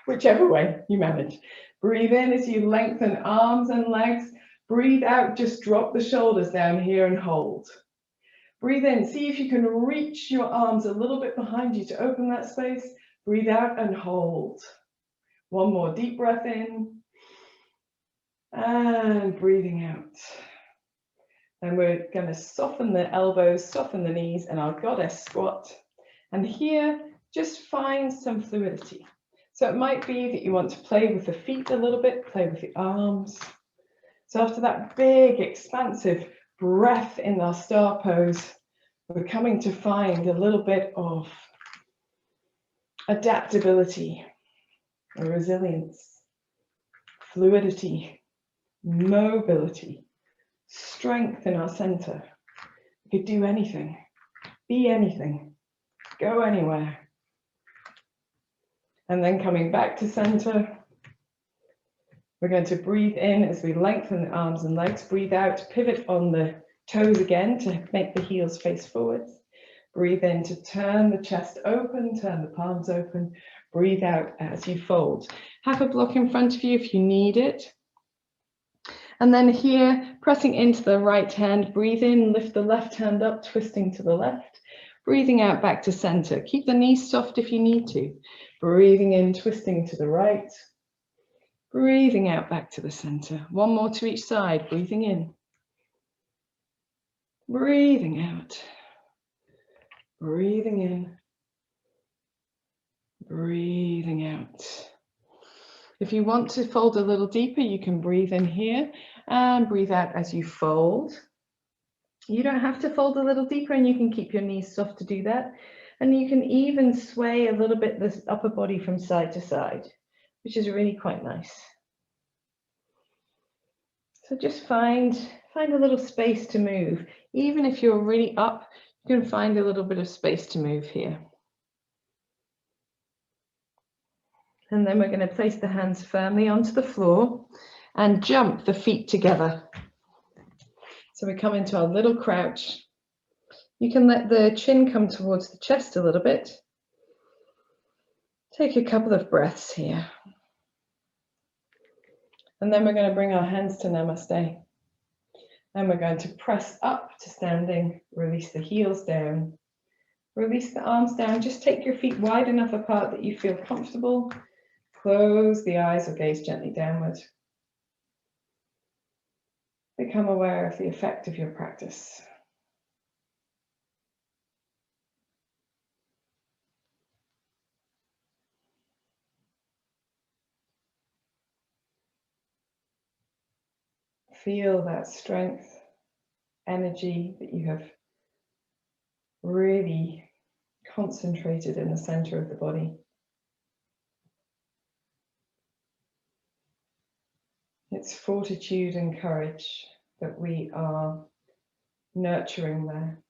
whichever way you manage. Breathe in as you lengthen arms and legs. Breathe out, just drop the shoulders down here and hold. Breathe in, see if you can reach your arms a little bit behind you to open that space. Breathe out and hold. One more deep breath in. And breathing out. And we're going to soften the elbows, soften the knees, and our goddess squat. And here, just find some fluidity. So it might be that you want to play with the feet a little bit, play with the arms. So after that big, expansive breath in our star pose, we're coming to find a little bit of adaptability, resilience, fluidity, mobility, strength in our center. We could do anything, be anything, go anywhere. And then coming back to center, we're going to breathe in as we lengthen the arms and legs. Breathe out, pivot on the toes again to make the heels face forwards. Breathe in to turn the chest open, turn the palms open. Breathe out as you fold. Have a block in front of you if you need it. And then here, pressing into the right hand, breathe in, lift the left hand up, twisting to the left. Breathing out back to center. Keep the knees soft if you need to. Breathing in, twisting to the right. Breathing out back to the center. One more to each side. Breathing in. Breathing out. Breathing in. Breathing out. If you want to fold a little deeper, you can breathe in here and breathe out as you fold. You don't have to fold a little deeper, and you can keep your knees soft to do that. And you can even sway a little bit this upper body from side to side, which is really quite nice. So just find a little space to move. Even if you're really up, you can find a little bit of space to move here. And then we're going to place the hands firmly onto the floor and jump the feet together. So we come into our little crouch. You can let the chin come towards the chest a little bit. Take a couple of breaths here. And then we're going to bring our hands to Namaste. And we're going to press up to standing, release the heels down, release the arms down. Just take your feet wide enough apart that you feel comfortable. Close the eyes or gaze gently downward. Become aware of the effect of your practice. Feel that strength, energy that you have really concentrated in the center of the body. It's fortitude and courage that we are nurturing there.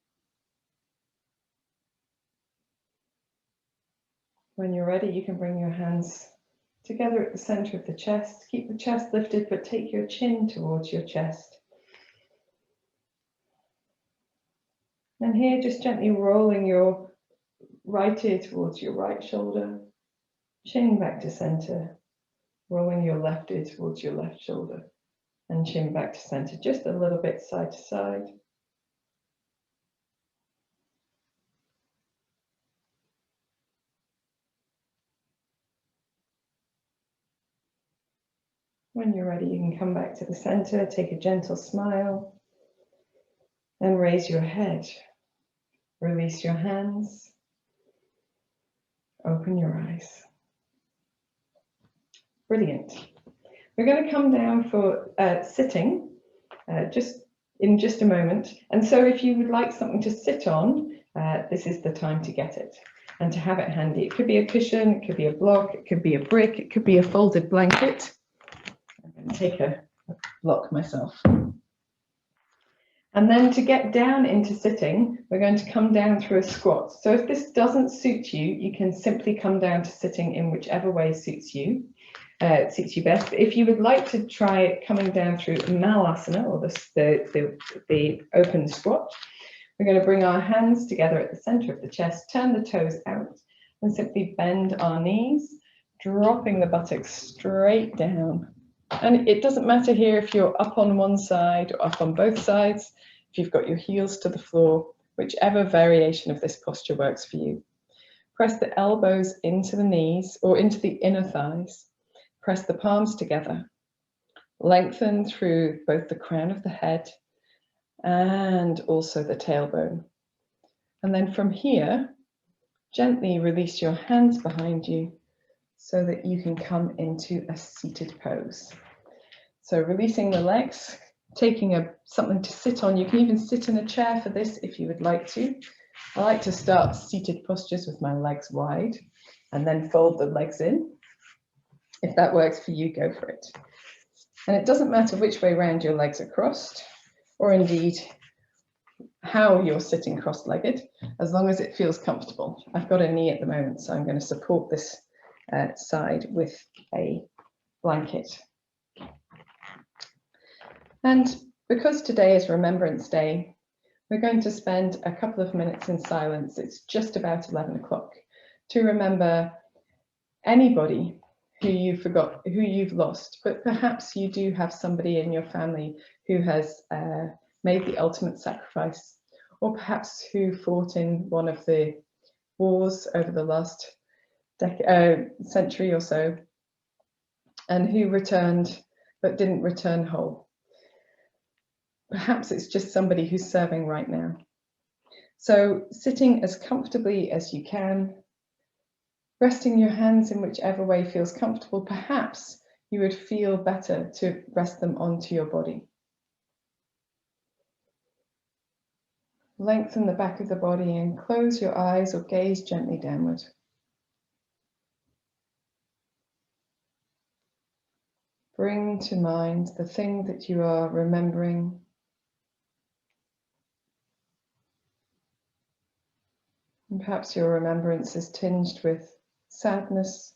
When you're ready, you can bring your hands together at the center of the chest. Keep the chest lifted, but take your chin towards your chest. And here, just gently rolling your right ear towards your right shoulder, chin back to center. Rolling your left ear towards your left shoulder and chin back to center, just a little bit side to side. When you're ready, you can come back to the center, take a gentle smile, and raise your head. Release your hands. Open your eyes. Brilliant. We're going to come down for sitting just a moment. And so if you would like something to sit on, this is the time to get it and to have it handy. It could be a cushion, it could be a block, it could be a brick, it could be a folded blanket. I'm going to take a block myself. And then to get down into sitting, we're going to come down through a squat. So if this doesn't suit you, you can simply come down to sitting in whichever way suits you. Suits you best. But if you would like to try coming down through Malasana, or the open squat, we're going to bring our hands together at the center of the chest, turn the toes out, and simply bend our knees, dropping the buttocks straight down. And it doesn't matter here if you're up on one side or up on both sides, if you've got your heels to the floor, whichever variation of this posture works for you. Press the elbows into the knees or into the inner thighs. Press the palms together. Lengthen through both the crown of the head and also the tailbone. And then from here, gently release your hands behind you so that you can come into a seated pose. So releasing the legs, taking something to sit on. You can even sit in a chair for this if you would like to. I like to start seated postures with my legs wide and then fold the legs in. If that works for you, go for it. And it doesn't matter which way round your legs are crossed, or indeed how you're sitting cross-legged, as long as it feels comfortable. I've got a knee at the moment, so I'm going to support this side with a blanket. And because today is Remembrance Day, we're going to spend a couple of minutes in silence. It's just about 11 o'clock to remember anybody who you forgot, who you've lost, but perhaps you do have somebody in your family who has made the ultimate sacrifice, or perhaps who fought in one of the wars over the last century or so, and who returned but didn't return whole. Perhaps it's just somebody who's serving right now. So sitting as comfortably as you can, resting your hands in whichever way feels comfortable. Perhaps you would feel better to rest them onto your body. Lengthen the back of the body and close your eyes or gaze gently downward. Bring to mind the thing that you are remembering. And perhaps your remembrance is tinged with sadness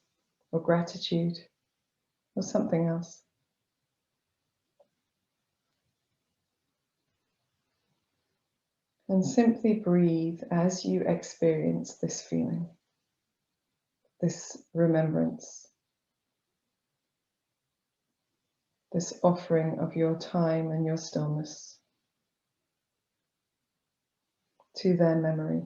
or gratitude or something else. And simply breathe as you experience this feeling, this remembrance, this offering of your time and your stillness to their memory.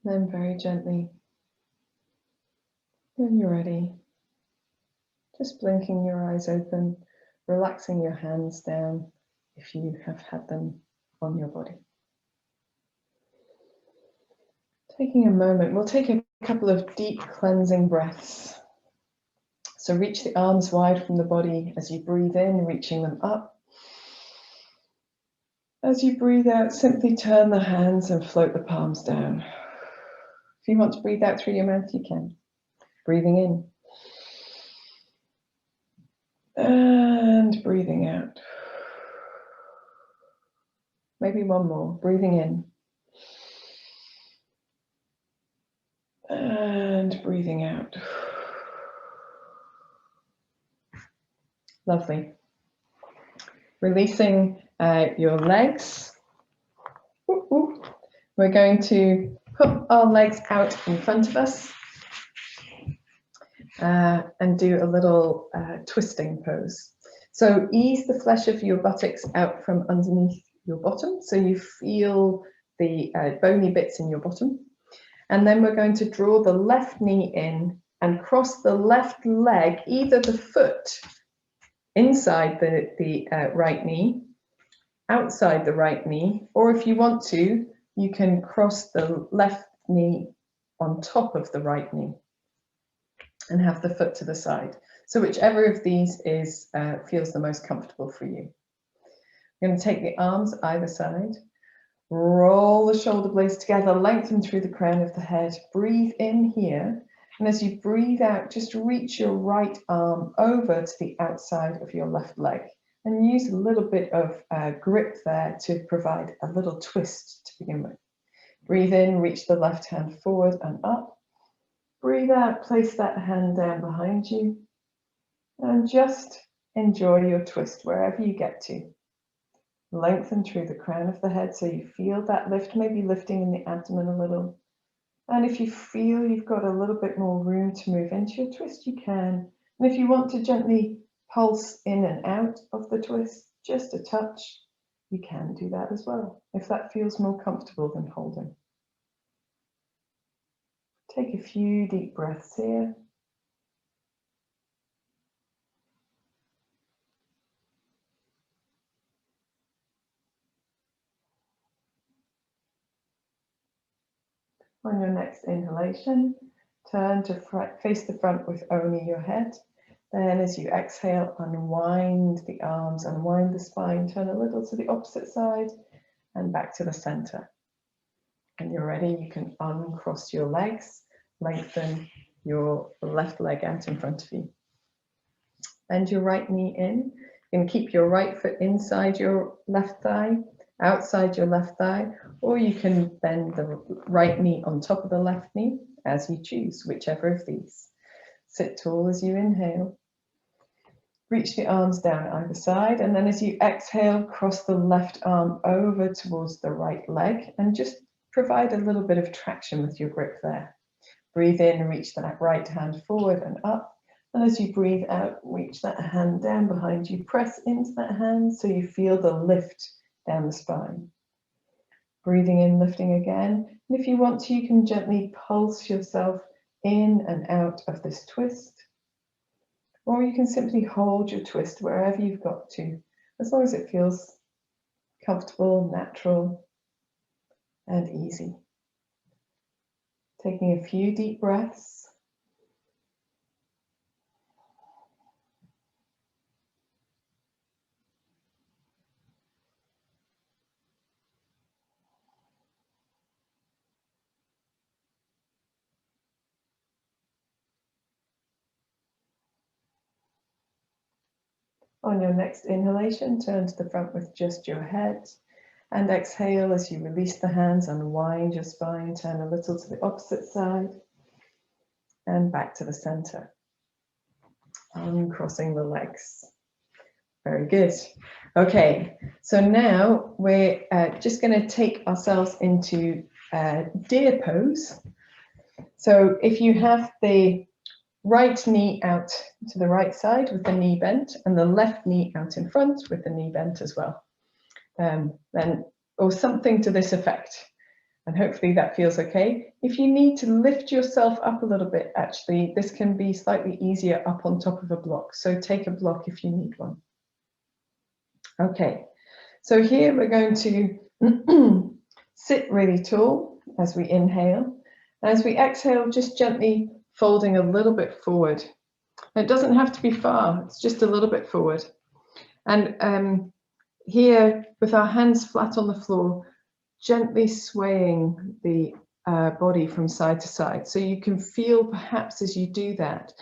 Then very gently, when you're ready, just blinking your eyes open, relaxing your hands down if you have had them on your body. Taking a moment, we'll take a couple of deep cleansing breaths. So reach the arms wide from the body as you breathe in, reaching them up. As you breathe out, simply turn the hands and float the palms down. If you want to breathe out through your mouth, you can. Breathing in. And breathing out. Maybe one more, breathing in. And breathing out. Lovely. Releasing your legs. We're going to put our legs out in front of us and do a little twisting pose. So ease the flesh of your buttocks out from underneath your bottom, so you feel the bony bits in your bottom. And then we're going to draw the left knee in and cross the left leg, either the foot inside the right knee, outside the right knee, or if you want to, you can cross the left knee on top of the right knee and have the foot to the side. So whichever of these is feels the most comfortable for you. You're going to take the arms either side, roll the shoulder blades together, lengthen through the crown of the head, breathe in here, and as you breathe out, just reach your right arm over to the outside of your left leg and use a little bit of grip there to provide a little twist to begin with. Breathe in, reach the left hand forward and up. Breathe out, place that hand down behind you, and just enjoy your twist wherever you get to. Lengthen through the crown of the head so you feel that lift, maybe lifting in the abdomen a little. And if you feel you've got a little bit more room to move into your twist, you can. And if you want to gently pulse in and out of the twist, just a touch, you can do that as well, if that feels more comfortable than holding. Take a few deep breaths here. On your next inhalation, turn to face the front with only your head. Then as you exhale, unwind the arms, unwind the spine, turn a little to the opposite side and back to the center. When you're ready, you can uncross your legs, lengthen your left leg out in front of you. Bend your right knee in. You can keep your right foot inside your left thigh, outside your left thigh, or you can bend the right knee on top of the left knee as you choose, whichever of these. Sit tall as you inhale. Reach the arms down either side, and then as you exhale, cross the left arm over towards the right leg and just provide a little bit of traction with your grip there. Breathe in, reach that right hand forward and up. And as you breathe out, reach that hand down behind you. Press into that hand so you feel the lift down the spine. Breathing in, lifting again. And if you want to, you can gently pulse yourself in and out of this twist. Or you can simply hold your twist wherever you've got to, as long as it feels comfortable, natural, and easy. Taking a few deep breaths. On your next inhalation, turn to the front with just your head. And exhale as you release the hands, unwind your spine, turn a little to the opposite side. And back to the center. Uncrossing the legs. Very good. Okay, so now we're just going to take ourselves into deer pose. So if you have the right knee out to the right side with the knee bent and the left knee out in front with the knee bent as well, then or something to this effect, and hopefully that feels okay. If you need to lift yourself up a little bit, actually this can be slightly easier up on top of a block, so take a block if you need one. Okay, so here we're going to sit really tall as we inhale. As we exhale, just gently folding a little bit forward. It doesn't have to be far, it's just a little bit forward. And here, with our hands flat on the floor, gently swaying the body from side to side. So you can feel, perhaps as you do that,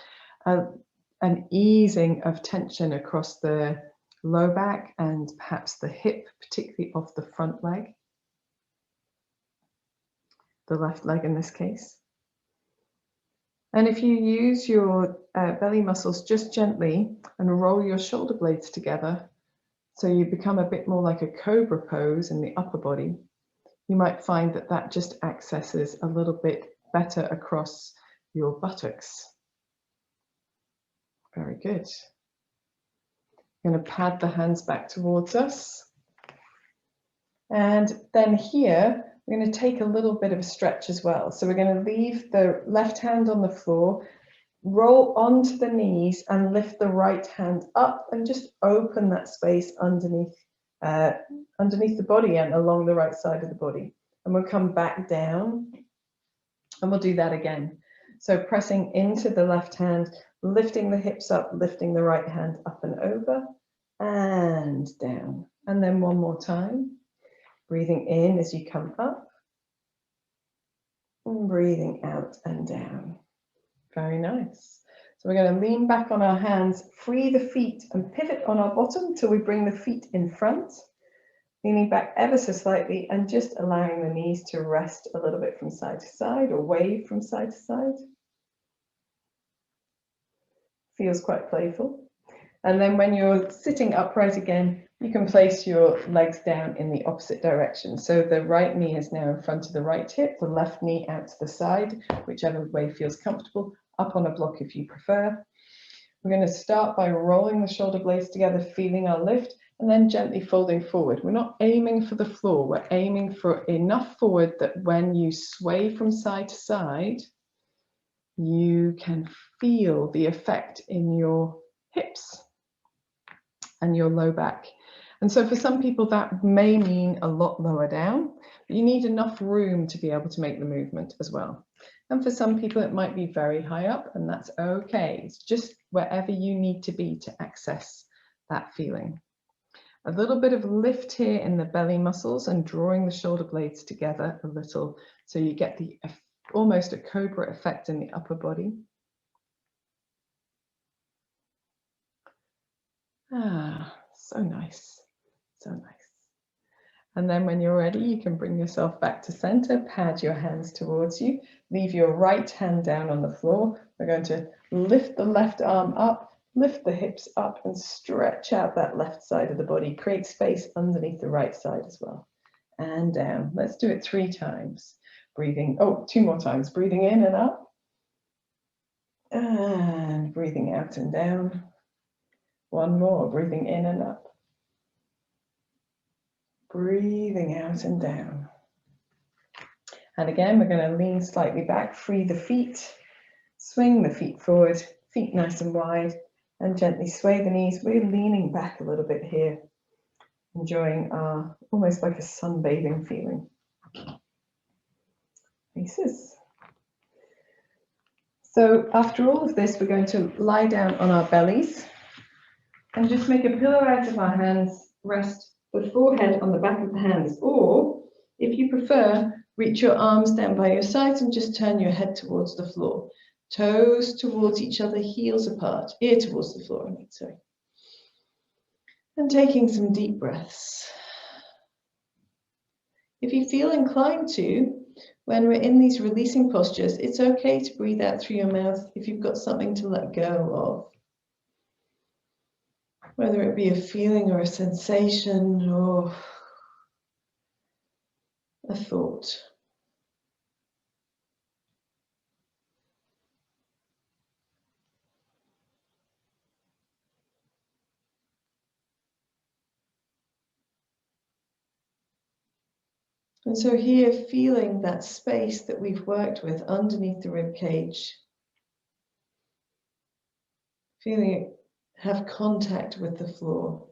an easing of tension across the low back and perhaps the hip, particularly off the front leg, the left leg in this case. And if you use your belly muscles just gently and roll your shoulder blades together, so you become a bit more like a cobra pose in the upper body, you might find that that just accesses a little bit better across your buttocks. Very good. I'm going to pad the hands back towards us. And then here, we're going to take a little bit of a stretch as well. So we're going to leave the left hand on the floor, roll onto the knees and lift the right hand up and just open that space underneath the body and along the right side of the body. And we'll come back down and we'll do that again. So pressing into the left hand, lifting the hips up, lifting the right hand up and over and down. And then one more time. Breathing in as you come up and breathing out and down. Very nice. So we're going to lean back on our hands, free the feet and pivot on our bottom till we bring the feet in front. Leaning back ever so slightly and just allowing the knees to rest a little bit from side to side or wave from side to side. Feels quite playful. And then when you're sitting upright again, you can place your legs down in the opposite direction. So the right knee is now in front of the right hip, the left knee out to the side, whichever way feels comfortable, up on a block if you prefer. We're going to start by rolling the shoulder blades together, feeling our lift, and then gently folding forward. We're not aiming for the floor, we're aiming for enough forward that when you sway from side to side, you can feel the effect in your hips and your low back. And so for some people that may mean a lot lower down, but you need enough room to be able to make the movement as well. And for some people it might be very high up, and that's okay. It's just wherever you need to be to access that feeling. A little bit of lift here in the belly muscles and drawing the shoulder blades together a little so you get the almost a cobra effect in the upper body. Ah, so nice, so nice. And then when you're ready, you can bring yourself back to center, pad your hands towards you, leave your right hand down on the floor. We're going to lift the left arm up, lift the hips up and stretch out that left side of the body. Create space underneath the right side as well. And down. Let's do it 3 times. Breathing, 2 more times. Breathing in and up. And breathing out and down. 1 more. Breathing in and up. Breathing out and down. And again, we're going to lean slightly back, free the feet, swing the feet forward, feet nice and wide, and gently sway the knees. We're leaning back a little bit here, enjoying our almost like a sunbathing feeling. Faces. So after all of this, we're going to lie down on our bellies and just make a pillow out of our hands, rest the forehead on the back of the hands, or if you prefer, reach your arms down by your sides and just turn your head towards the floor. Toes towards each other, heels apart, ear towards the floor, sorry. And taking some deep breaths. If you feel inclined to, when we're in these releasing postures, it's okay to breathe out through your mouth if you've got something to let go of. Whether it be a feeling or a sensation or a thought. And so here, feeling that space that we've worked with underneath the rib cage, feeling it have contact with the floor.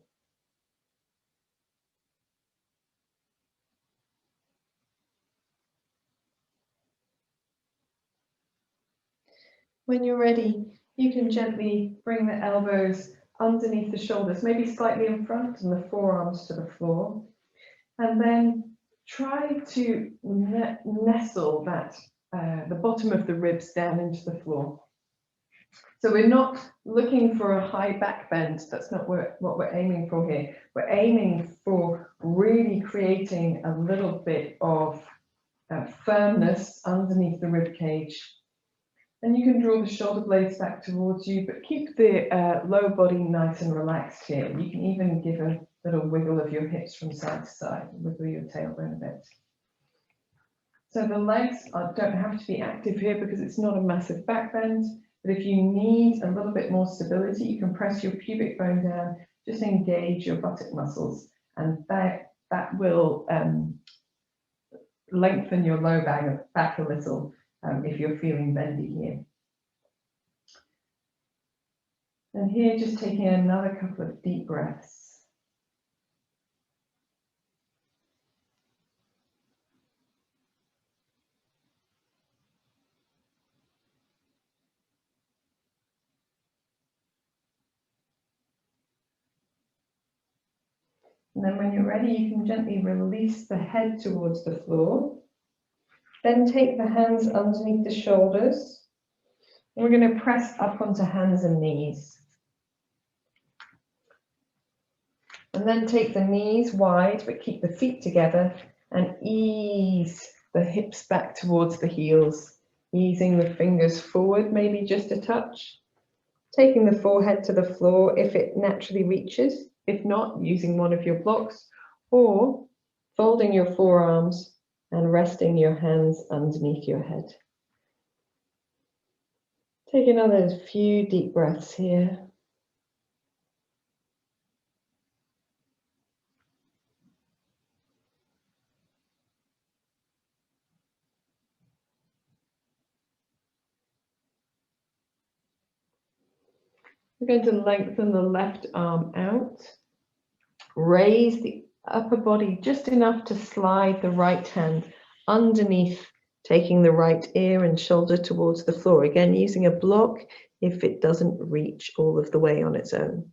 When you're ready, you can gently bring the elbows underneath the shoulders, maybe slightly in front, and the forearms to the floor. And then try to nestle that the bottom of the ribs down into the floor. So we're not looking for a high back bend. That's not what we're aiming for here. We're aiming for really creating a little bit of firmness underneath the rib cage. And you can draw the shoulder blades back towards you, but keep the low body nice and relaxed here. You can even give a little wiggle of your hips from side to side, wiggle your tailbone a bit. So the legs don't have to be active here because it's not a massive back bend. But if you need a little bit more stability, you can press your pubic bone down, just engage your buttock muscles, and that will lengthen your low back a little if you're feeling bendy here. And here, just taking another couple of deep breaths. And then when you're ready, you can gently release the head towards the floor. Then take the hands underneath the shoulders. And we're going to press up onto hands and knees. And then take the knees wide, but keep the feet together and ease the hips back towards the heels, easing the fingers forward, maybe just a touch. Taking the forehead to the floor if it naturally reaches, if not, using one of your blocks, or folding your forearms and resting your hands underneath your head. Take another few deep breaths here. We're going to lengthen the left arm out. Raise the upper body just enough to slide the right hand underneath, taking the right ear and shoulder towards the floor. Again, using a block if it doesn't reach all of the way on its own.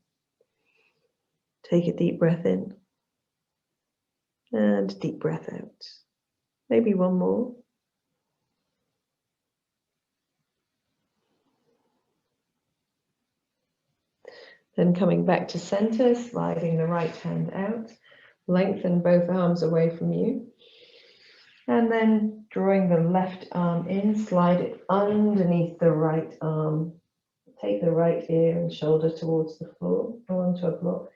Take a deep breath in and deep breath out. Maybe one more. Then coming back to center, sliding the right hand out, lengthen both arms away from you. And then drawing the left arm in, slide it underneath the right arm. Take the right ear and shoulder towards the floor, or onto a block.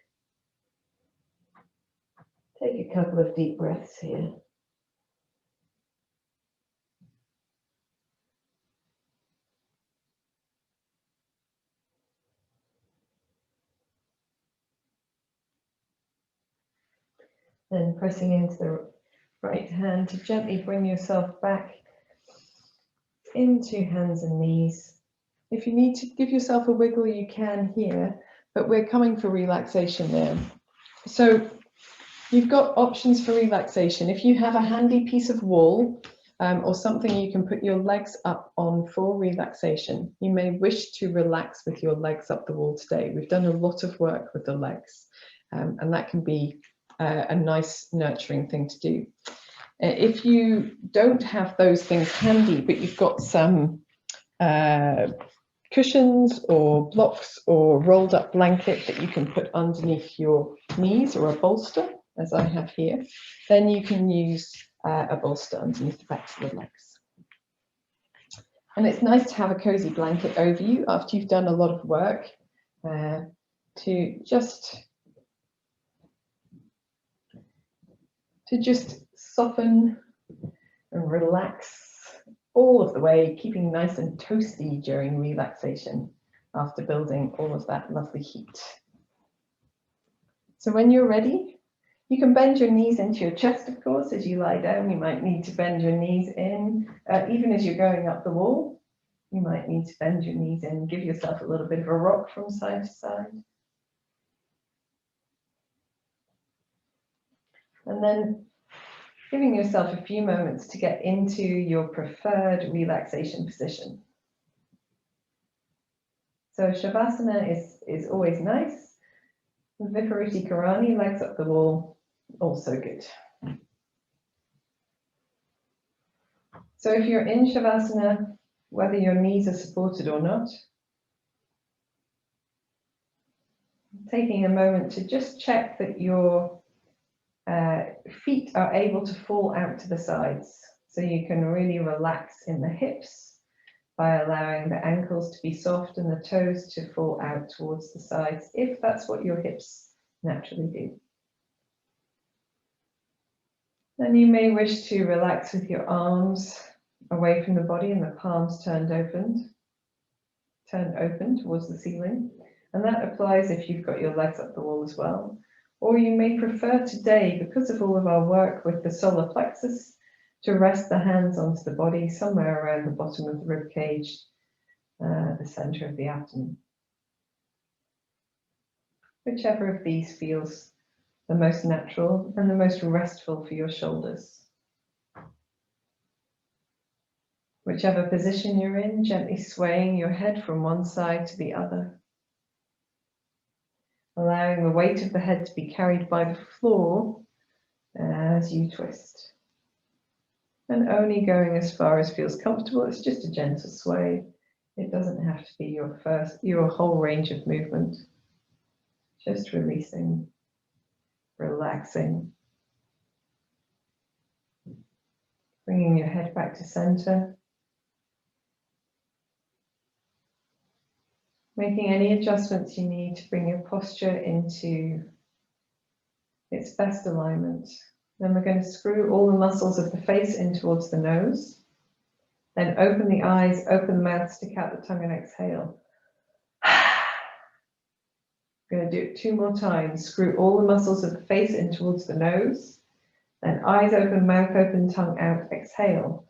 Take a couple of deep breaths here. Then pressing into the right hand to gently bring yourself back into hands and knees. If you need to give yourself a wiggle, you can here, but we're coming for relaxation there. So you've got options for relaxation. If you have a handy piece of wool or something you can put your legs up on for relaxation, you may wish to relax with your legs up the wall today. We've done a lot of work with the legs, and that can be a nice nurturing thing to do. If you don't have those things handy, but you've got some cushions or blocks or rolled up blanket that you can put underneath your knees, or a bolster, as I have here, then you can use a bolster underneath the backs of the legs. And it's nice to have a cozy blanket over you after you've done a lot of work to just soften and relax all of the way, keeping nice and toasty during relaxation after building all of that lovely heat. So when you're ready, you can bend your knees into your chest, of course. As you lie down, you might need to bend your knees in. Even as you're going up the wall, you might need to bend your knees in. Give yourself a little bit of a rock from side to side. And then giving yourself a few moments to get into your preferred relaxation position. So Shavasana is always nice. Vipariti Karani, legs up the wall, also good. So if you're in Shavasana, whether your knees are supported or not, taking a moment to just check that your feet are able to fall out to the sides, so you can really relax in the hips by allowing the ankles to be soft and the toes to fall out towards the sides, if that's what your hips naturally do. Then you may wish to relax with your arms away from the body and the palms turned open towards the ceiling. And that applies if you've got your legs up the wall as well. Or you may prefer today, because of all of our work with the solar plexus, to rest the hands onto the body somewhere around the bottom of the rib cage, the center of the abdomen. Whichever of these feels the most natural and the most restful for your shoulders. Whichever position you're in, gently swaying your head from one side to the other. Allowing the weight of the head to be carried by the floor as you twist. And only going as far as feels comfortable. It's just a gentle sway. It doesn't have to be your whole range of movement. Just releasing, relaxing. Bringing your head back to center. Making any adjustments you need to bring your posture into its best alignment. Then we're going to screw all the muscles of the face in towards the nose. Then open the eyes, open the mouth, stick out the tongue and exhale. We're going to do it 2 more times. Screw all the muscles of the face in towards the nose. Then eyes open, mouth open, tongue out, exhale.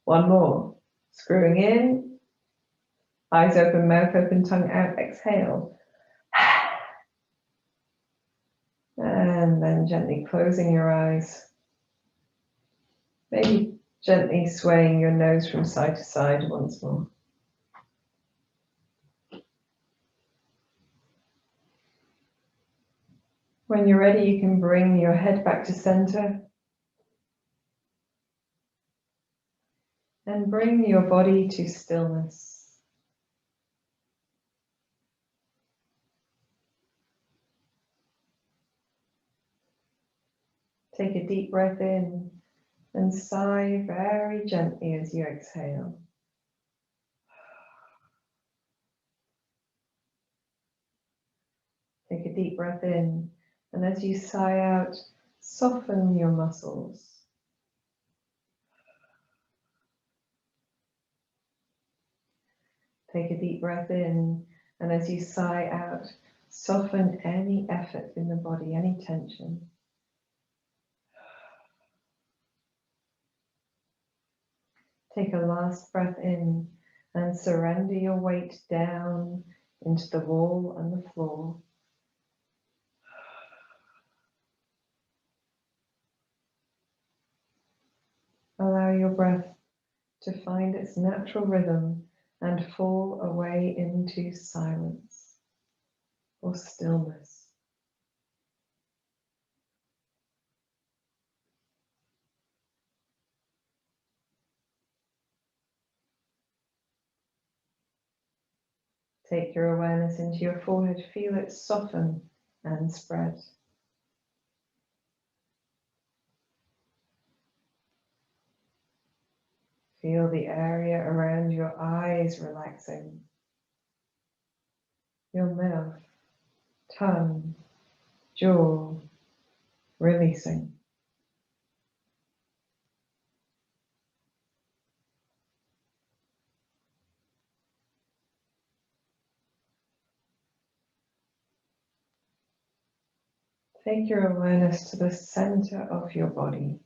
1 more. Screwing in, eyes open, mouth open, tongue out, exhale. And then gently closing your eyes. Maybe gently swaying your nose from side to side once more. When you're ready, you can bring your head back to center. And bring your body to stillness. Take a deep breath in and sigh very gently as you exhale. Take a deep breath in, and as you sigh out, soften your muscles. Take a deep breath in, and as you sigh out, soften any effort in the body, any tension. Take a last breath in and surrender your weight down into the wall and the floor. Allow your breath to find its natural rhythm and fall away into silence or stillness. Take your awareness into your forehead, feel it soften and spread. Feel the area around your eyes relaxing, your mouth, tongue, jaw releasing. Take your awareness to the center of your body.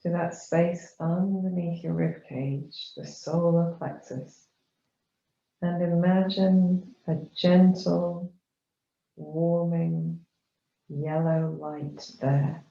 To that space underneath your rib cage, the solar plexus. And imagine a gentle, warming, yellow light there.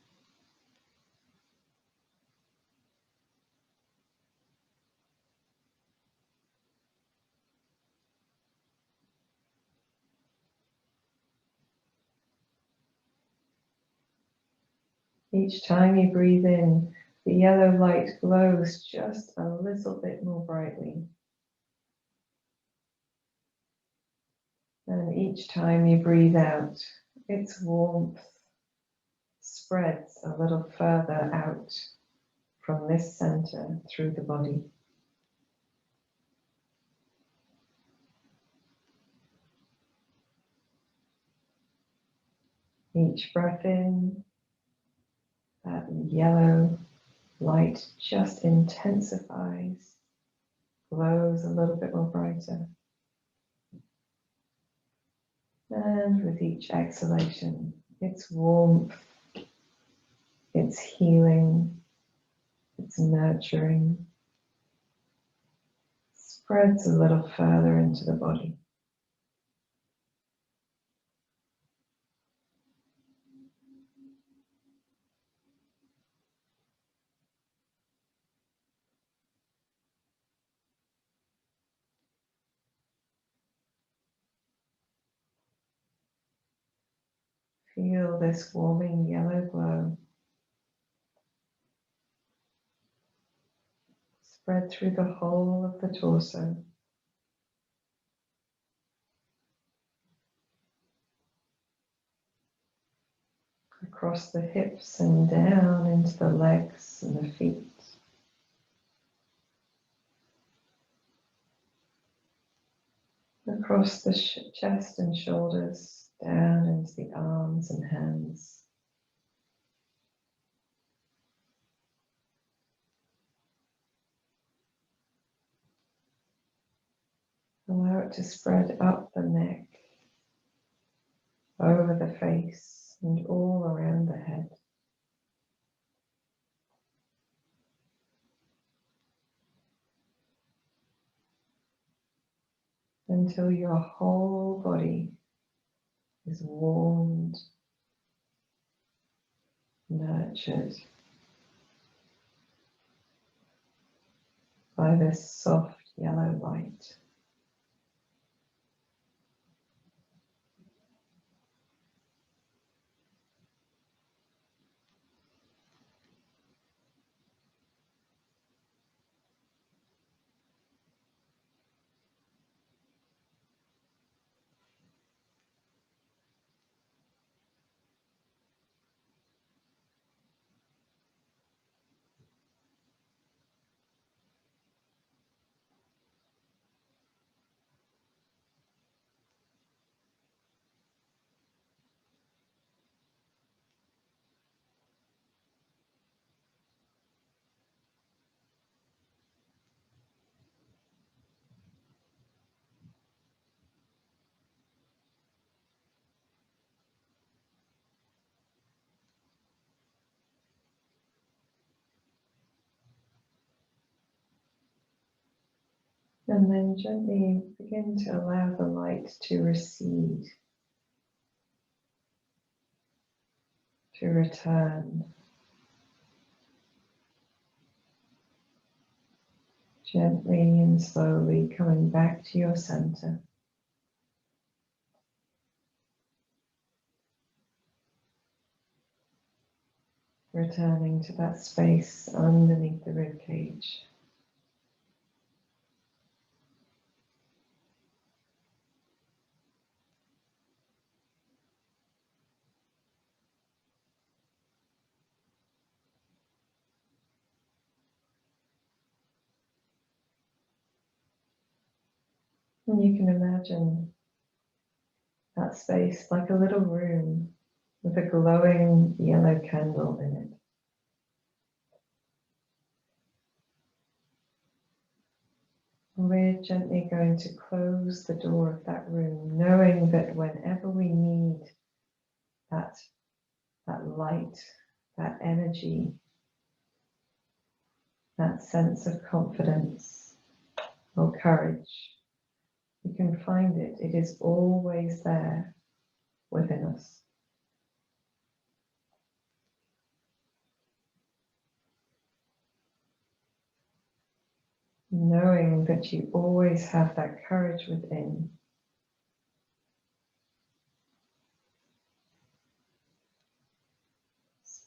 Each time you breathe in, The yellow light glows just a little bit more brightly. And each time you breathe out, its warmth spreads a little further out from this center through the body. Each breath in, that yellow light just intensifies, glows a little bit more brighter. And with each exhalation, its warmth, its healing, its nurturing spreads a little further into the body. Feel this warming yellow glow spread through the whole of the torso. Across the hips and down into the legs and the feet. Across the chest and shoulders, down into the arms and hands. Allow it to spread up the neck, over the face, and all around the head. Until your whole body is warmed, nurtured by this soft yellow light. And then gently begin to allow the light to recede, to return. Gently and slowly coming back to your center. Returning to that space underneath the rib cage. And you can imagine that space like a little room with a glowing yellow candle in it. And we're gently going to close the door of that room, knowing that whenever we need that light, that energy, that sense of confidence or courage, we can find it. It is always there within us. Knowing that you always have that courage within.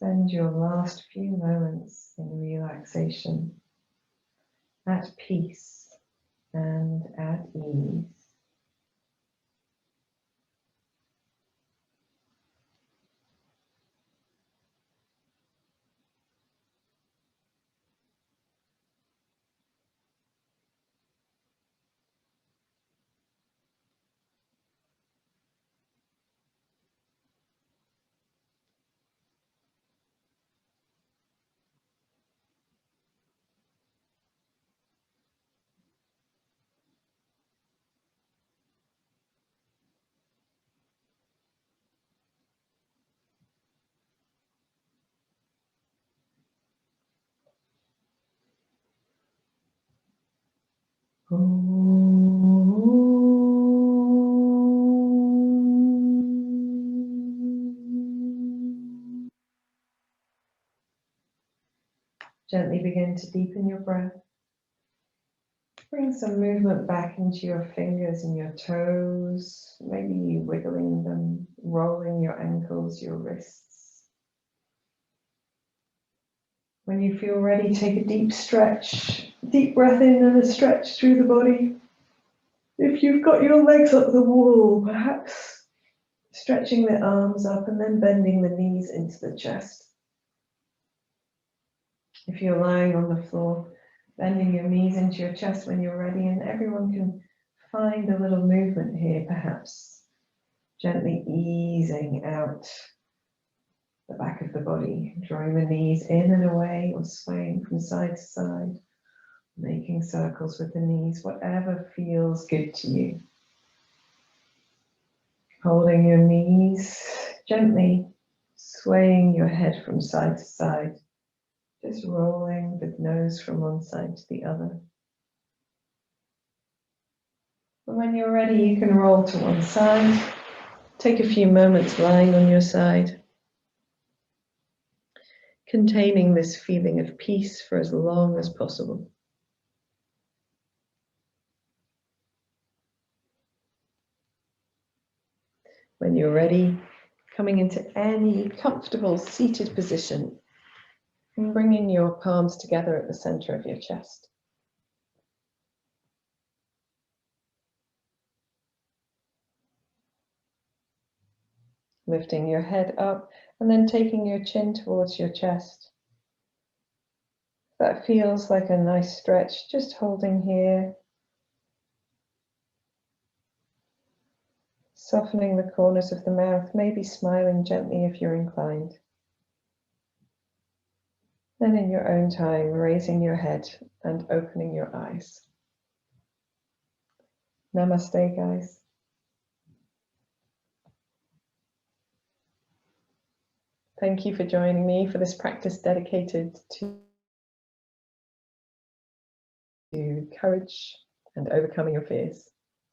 Spend your last few moments in relaxation, at peace and at ease. Gently begin to deepen your breath. Bring some movement back into your fingers and your toes, maybe wiggling them, rolling your ankles, your wrists. When you feel ready, take a deep stretch, deep breath in and a stretch through the body. If you've got your legs up the wall, perhaps stretching the arms up and then bending the knees into the chest. If you're lying on the floor, bending your knees into your chest when you're ready, and everyone can find a little movement here, perhaps gently easing out the back of the body, drawing the knees in and away or swaying from side to side, making circles with the knees, whatever feels good to you. Holding your knees, gently swaying your head from side to side, just rolling the nose from one side to the other. And when you're ready, you can roll to one side. Take a few moments lying on your side, containing this feeling of peace for as long as possible. When you're ready, coming into any comfortable seated position and bringing your palms together at the center of your chest. Lifting your head up and then taking your chin towards your chest. That feels like a nice stretch, just holding here. Softening the corners of the mouth, maybe smiling gently if you're inclined. Then in your own time, raising your head and opening your eyes. Namaste, guys. Thank you for joining me for this practice dedicated to courage and overcoming your fears.